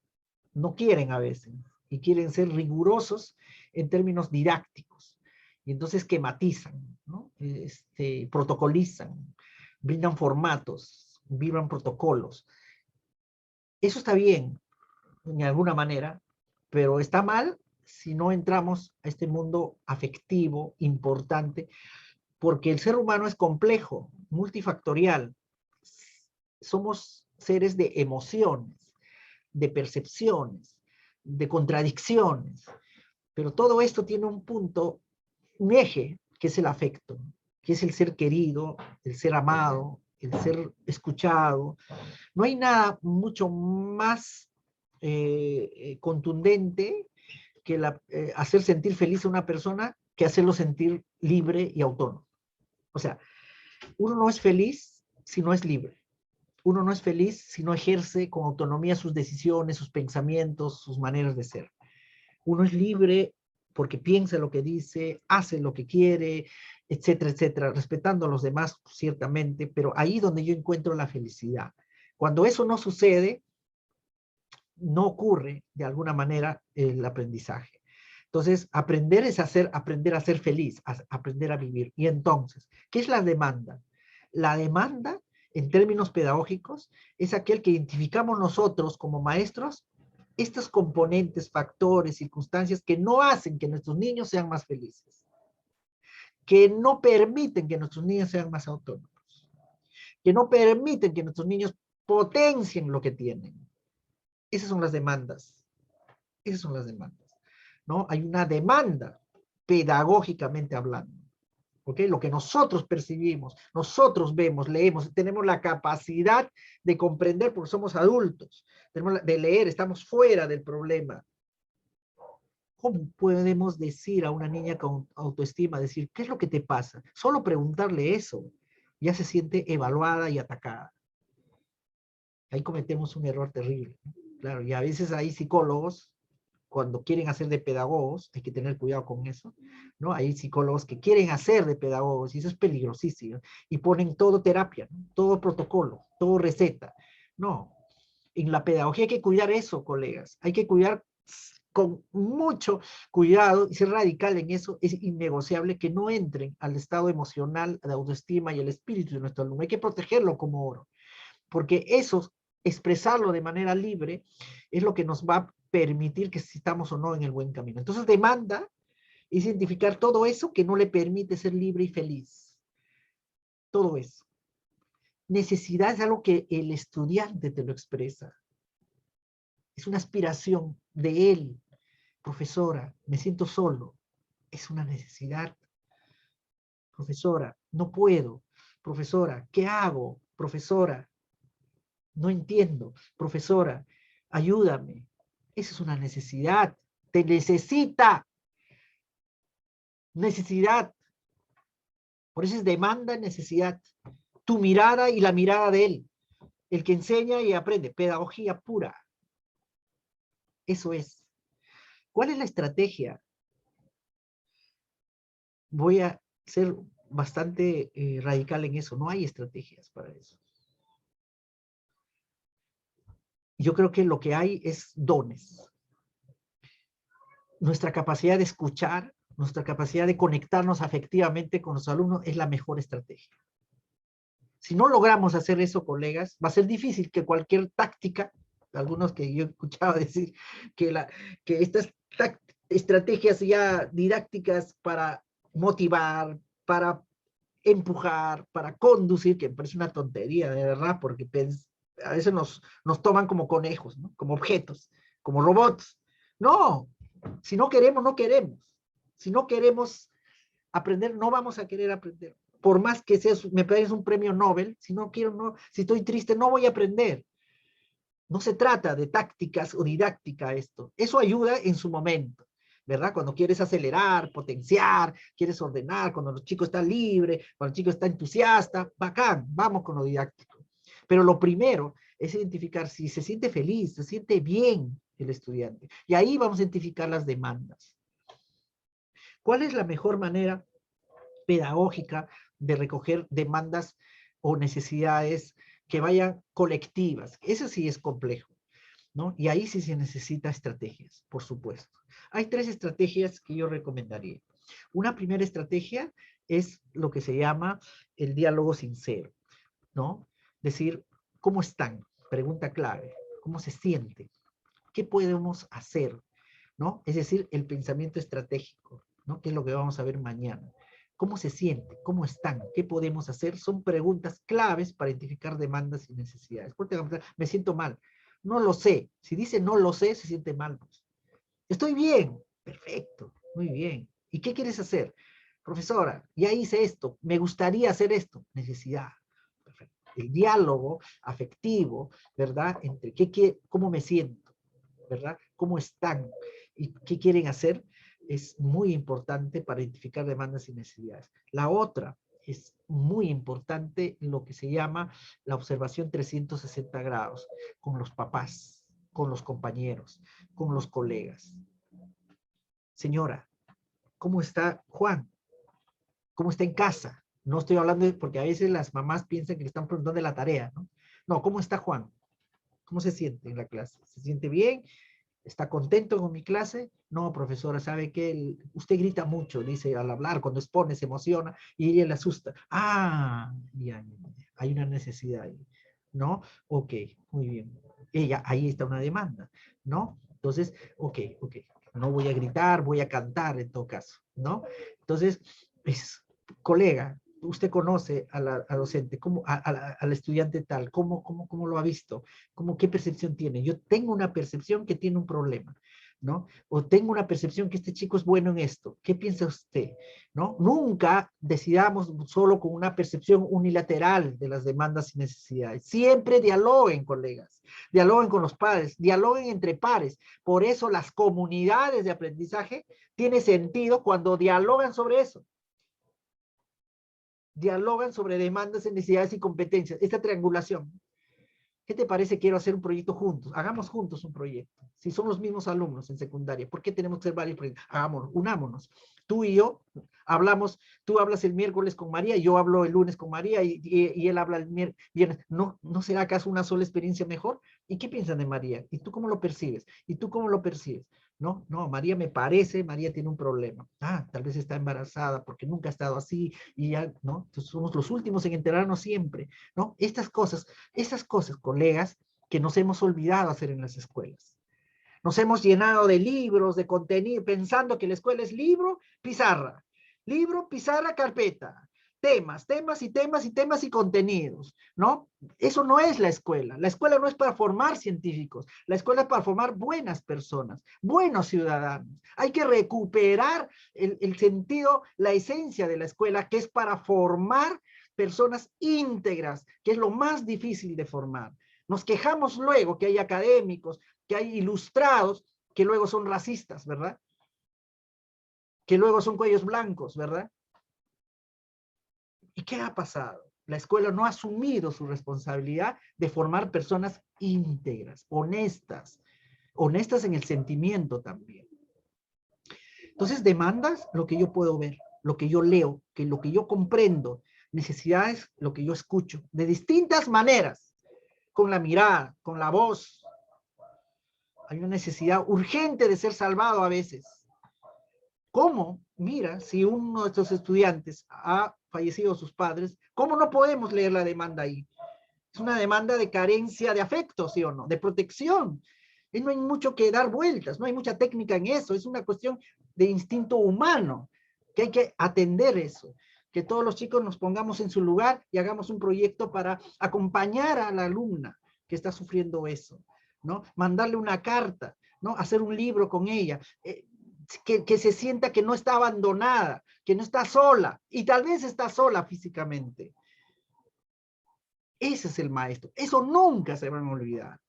No quieren a veces, y quieren ser rigurosos en términos didácticos. Y entonces esquematizan, ¿no? Protocolizan, brindan formatos, brindan protocolos. Eso está bien, de alguna manera, pero está mal si no entramos a este mundo afectivo, importante, porque el ser humano es complejo, multifactorial. Somos seres de emociones, de percepciones, de contradicciones, pero todo esto tiene un punto, un eje, que es el afecto, que es el ser querido, el ser amado, el ser escuchado. No hay nada mucho más contundente que hacer sentir feliz a una persona que hacerlo sentir libre y autónomo. O sea, uno no es feliz si no es libre. Uno no es feliz si no ejerce con autonomía sus decisiones, sus pensamientos, sus maneras de ser. Uno es libre porque piensa lo que dice, hace lo que quiere, etcétera, etcétera, respetando a los demás ciertamente, pero ahí donde yo encuentro la felicidad. Cuando eso no sucede, no ocurre de alguna manera el aprendizaje. Entonces, aprender es aprender a ser feliz, aprender a vivir. Y entonces, ¿qué es la demanda? La demanda, en términos pedagógicos, es aquel que identificamos nosotros como maestros, estos componentes, factores, circunstancias que no hacen que nuestros niños sean más felices, que no permiten que nuestros niños sean más autónomos, que no permiten que nuestros niños potencien lo que tienen. Esas son las demandas. Esas son las demandas, ¿no? Hay una demanda pedagógicamente hablando, ¿ok? Lo que nosotros percibimos, nosotros vemos, leemos, tenemos la capacidad de comprender porque somos adultos, tenemos de leer, estamos fuera del problema. ¿Cómo podemos decir a una niña con autoestima, decir, ¿qué es lo que te pasa? Solo preguntarle eso, ya se siente evaluada y atacada. Ahí cometemos un error terrible, ¿no? Claro, y a veces hay psicólogos, cuando quieren hacer de pedagogos, hay que tener cuidado con eso, ¿no? Hay psicólogos que quieren hacer de pedagogos, y eso es peligrosísimo, y ponen todo terapia, ¿no? Todo protocolo, todo receta. No, en la pedagogía hay que cuidar eso, colegas, hay que cuidar con mucho cuidado y ser radical en eso. Es innegociable que no entren al estado emocional, de autoestima y el espíritu de nuestro alumno. Hay que protegerlo como oro, porque eso, expresarlo de manera libre, es lo que nos va permitir que si estamos o no en el buen camino. Entonces, demanda es identificar todo eso que no le permite ser libre y feliz. Todo eso. Necesidad es algo que el estudiante te lo expresa. Es una aspiración de él. Profesora, me siento solo. Es una necesidad. Profesora, no puedo. Profesora, ¿qué hago? Profesora, no entiendo. Profesora, ayúdame. Esa es una necesidad. Te necesita. Necesidad. Por eso es demanda, necesidad. Tu mirada y la mirada de él. El que enseña y aprende. Pedagogía pura. Eso es. ¿Cuál es la estrategia? Voy a ser bastante radical en eso. No hay estrategias para eso. Yo creo que lo que hay es dones. Nuestra capacidad de escuchar, nuestra capacidad de conectarnos afectivamente con los alumnos es la mejor estrategia. Si no logramos hacer eso, colegas, va a ser difícil que cualquier táctica, algunos que yo he escuchado decir que estas estrategias ya didácticas para motivar, para empujar, para conducir, que me parece una tontería, de verdad, porque a veces nos toman como conejos, ¿no? Como objetos, como robots. No, si no queremos, no queremos. Si no queremos aprender, no vamos a querer aprender. Por más que sea, me parece un premio Nobel, si no quiero, no, si estoy triste, no voy a aprender. No se trata de tácticas o didáctica esto. Eso ayuda en su momento, ¿verdad? Cuando quieres acelerar, potenciar, quieres ordenar, cuando el chico está libre, cuando el chico está entusiasta, bacán, vamos con lo didáctico. Pero lo primero es identificar si se siente feliz, se siente bien el estudiante. Y ahí vamos a identificar las demandas. ¿Cuál es la mejor manera pedagógica de recoger demandas o necesidades que vayan colectivas? Eso sí es complejo, ¿no? Y ahí sí se necesita estrategias, por supuesto. Hay 3 estrategias que yo recomendaría. Una primera estrategia es lo que se llama el diálogo sincero, ¿no? Decir, ¿cómo están? Pregunta clave. ¿Cómo se sienten? ¿Qué podemos hacer? ¿No? Es decir, el pensamiento estratégico, ¿no? Que es lo que vamos a ver mañana. ¿Cómo se siente? ¿Cómo están? ¿Qué podemos hacer? Son preguntas claves para identificar demandas y necesidades. Por ejemplo, me siento mal. No lo sé. Si dice no lo sé, se siente mal. Pues. Estoy bien. Perfecto. Muy bien. ¿Y qué quieres hacer? Profesora, ya hice esto. Me gustaría hacer esto. Necesidad. Perfecto. El diálogo afectivo, ¿verdad? Entre cómo me siento, ¿verdad? ¿Cómo están? ¿Y qué quieren hacer? Es muy importante para identificar demandas y necesidades. La otra es muy importante lo que se llama la observación 360 grados, con los papás, con los compañeros, con los colegas. Señora, ¿cómo está Juan? ¿Cómo está en casa? No estoy hablando porque a veces las mamás piensan que le están preguntando de la tarea, ¿no? No, ¿cómo está Juan? ¿Cómo se siente en la clase? ¿Se siente bien? ¿Está contento con mi clase? No, profesora, ¿sabe qué? Usted grita mucho, dice al hablar, cuando expone, se emociona y ella le asusta. Ah, ya, hay una necesidad ahí, ¿no? Ok, muy bien. Ahí está una demanda, ¿no? Entonces, ok, no voy a gritar, voy a cantar en todo caso, ¿no? Entonces, colega, usted conoce a la docente, al estudiante tal, ¿cómo lo ha visto? ¿Qué percepción tiene? Yo tengo una percepción que tiene un problema, ¿no? O tengo una percepción que este chico es bueno en esto. ¿Qué piensa usted? ¿No? Nunca decidamos solo con una percepción unilateral de las demandas y necesidades. Siempre dialoguen, colegas, dialoguen con los padres, dialoguen entre pares. Por eso las comunidades de aprendizaje tienen sentido cuando dialogan sobre eso. Dialogan sobre demandas, necesidades y competencias. Esta triangulación. ¿Qué te parece? Quiero hacer un proyecto juntos. Hagamos juntos un proyecto. Si son los mismos alumnos en secundaria, ¿por qué tenemos que hacer varios proyectos? Hagámonos, unámonos. Tú y yo hablamos, tú hablas el miércoles con María, yo hablo el lunes con María y él habla el viernes. ¿No será acaso una sola experiencia mejor? ¿Y qué piensan de María? ¿Y tú cómo lo percibes? ¿Y tú cómo lo percibes? No, María María tiene un problema. Tal vez está embarazada porque nunca ha estado así y ya, ¿no? Entonces somos los últimos en enterarnos siempre, ¿no? Esas cosas, colegas, que nos hemos olvidado hacer en las escuelas. Nos hemos llenado de libros, de contenido, pensando que la escuela es libro, pizarra, carpeta, temas y contenidos, ¿no? Eso no es la escuela. La escuela no es para formar científicos, la escuela es para formar buenas personas, buenos ciudadanos. Hay que recuperar el sentido, la esencia de la escuela, que es para formar personas íntegras, que es lo más difícil de formar. Nos quejamos luego que hay académicos, que hay ilustrados, que luego son racistas, ¿verdad? Que luego son cuellos blancos, ¿verdad? ¿Y qué ha pasado? La escuela no ha asumido su responsabilidad de formar personas íntegras, honestas, honestas en el sentimiento también. Entonces, demandas, lo que yo puedo ver, lo que yo leo, que lo que yo comprendo, necesidades, lo que yo escucho, de distintas maneras, con la mirada, con la voz. Hay una necesidad urgente de ser salvado a veces. ¿Cómo? Mira, si uno de estos estudiantes ha fallecido sus padres, ¿cómo no podemos leer la demanda ahí? Es una demanda de carencia de afecto, ¿sí o no? De protección. Y no hay mucho que dar vueltas, no hay mucha técnica en eso, es una cuestión de instinto humano, que hay que atender eso, que todos los chicos nos pongamos en su lugar y hagamos un proyecto para acompañar a la alumna que está sufriendo eso, ¿no? Mandarle una carta, ¿no? Hacer un libro con ella, que se sienta que no está abandonada, que no está sola, y tal vez está sola físicamente. Ese es el maestro. Eso nunca se van a olvidar.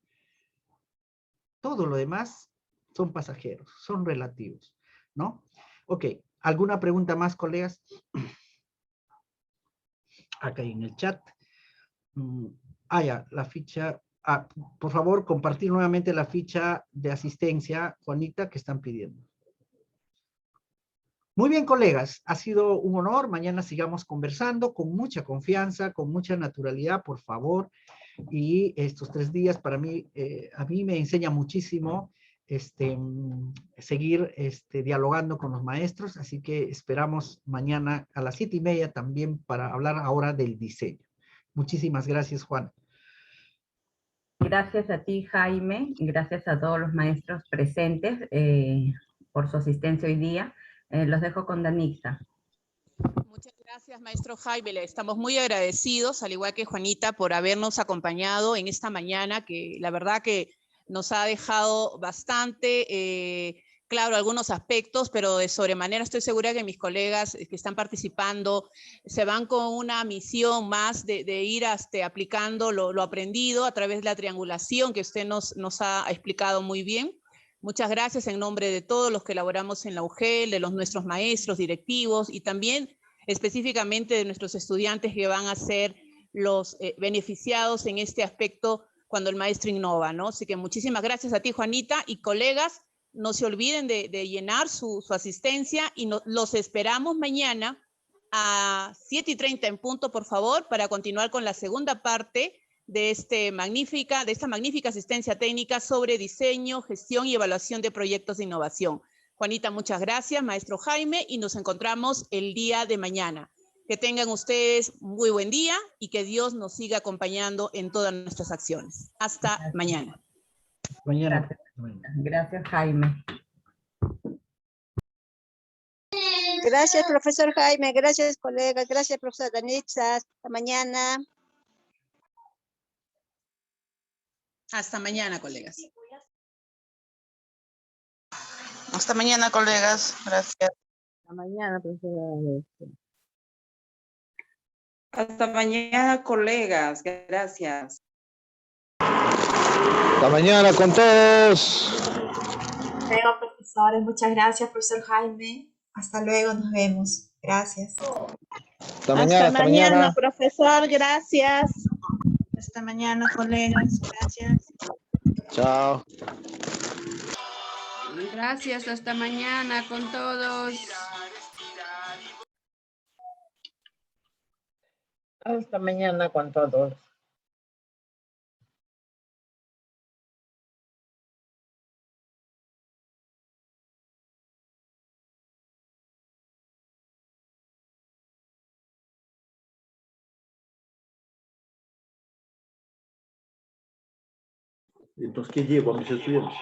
Todo lo demás son pasajeros, son relativos, ¿no? Ok, ¿alguna pregunta más, colegas? Acá en el chat. Ya, la ficha. Por favor, compartir nuevamente la ficha de asistencia, Juanita, que están pidiendo. Muy bien, colegas, ha sido un honor. Mañana sigamos conversando con mucha confianza, con mucha naturalidad, por favor. Y estos 3 días para mí, a mí me enseña muchísimo seguir dialogando con los maestros, así que esperamos mañana a las 7:30 también para hablar ahora del diseño. Muchísimas gracias, Juan. Gracias a ti, Jaime, y gracias a todos los maestros presentes por su asistencia hoy día. Los dejo con Danixa. Muchas gracias, maestro Jaime. Le estamos muy agradecidos, al igual que Juanita, por habernos acompañado en esta mañana, que la verdad que nos ha dejado bastante claro algunos aspectos, pero de sobremanera estoy segura que mis colegas que están participando se van con una misión más de ir aplicando lo aprendido a través de la triangulación que usted nos ha explicado muy bien. Muchas gracias en nombre de todos los que elaboramos en la UGEL, de nuestros maestros, directivos y también específicamente de nuestros estudiantes que van a ser los beneficiados en este aspecto cuando el maestro innova, ¿no? Así que muchísimas gracias a ti, Juanita, y colegas, no se olviden de llenar su asistencia y los esperamos mañana a 7:30 en punto, por favor, para continuar con la segunda parte de esta magnífica asistencia técnica sobre diseño, gestión y evaluación de proyectos de innovación. Juanita, muchas gracias, maestro Jaime, y nos encontramos el día de mañana. Que tengan ustedes muy buen día y que Dios nos siga acompañando en todas nuestras acciones. Hasta mañana. Mañana. Gracias, Jaime. Gracias, profesor Jaime. Gracias, colegas. Gracias, profesora Danixa. Hasta mañana. Hasta mañana, colegas. Hasta mañana, colegas. Gracias. Hasta mañana, profesora. Hasta mañana, colegas. Gracias. Hasta mañana con todos. Luego, profesores. Muchas gracias, profesor Jaime. Hasta luego, nos vemos. Gracias. Hasta mañana, profesor. Gracias. Hasta mañana, colegas. Gracias. Chao. Gracias, hasta mañana con todos. Hasta mañana con todos. Entonces, ¿qué llevo a mis estudiantes?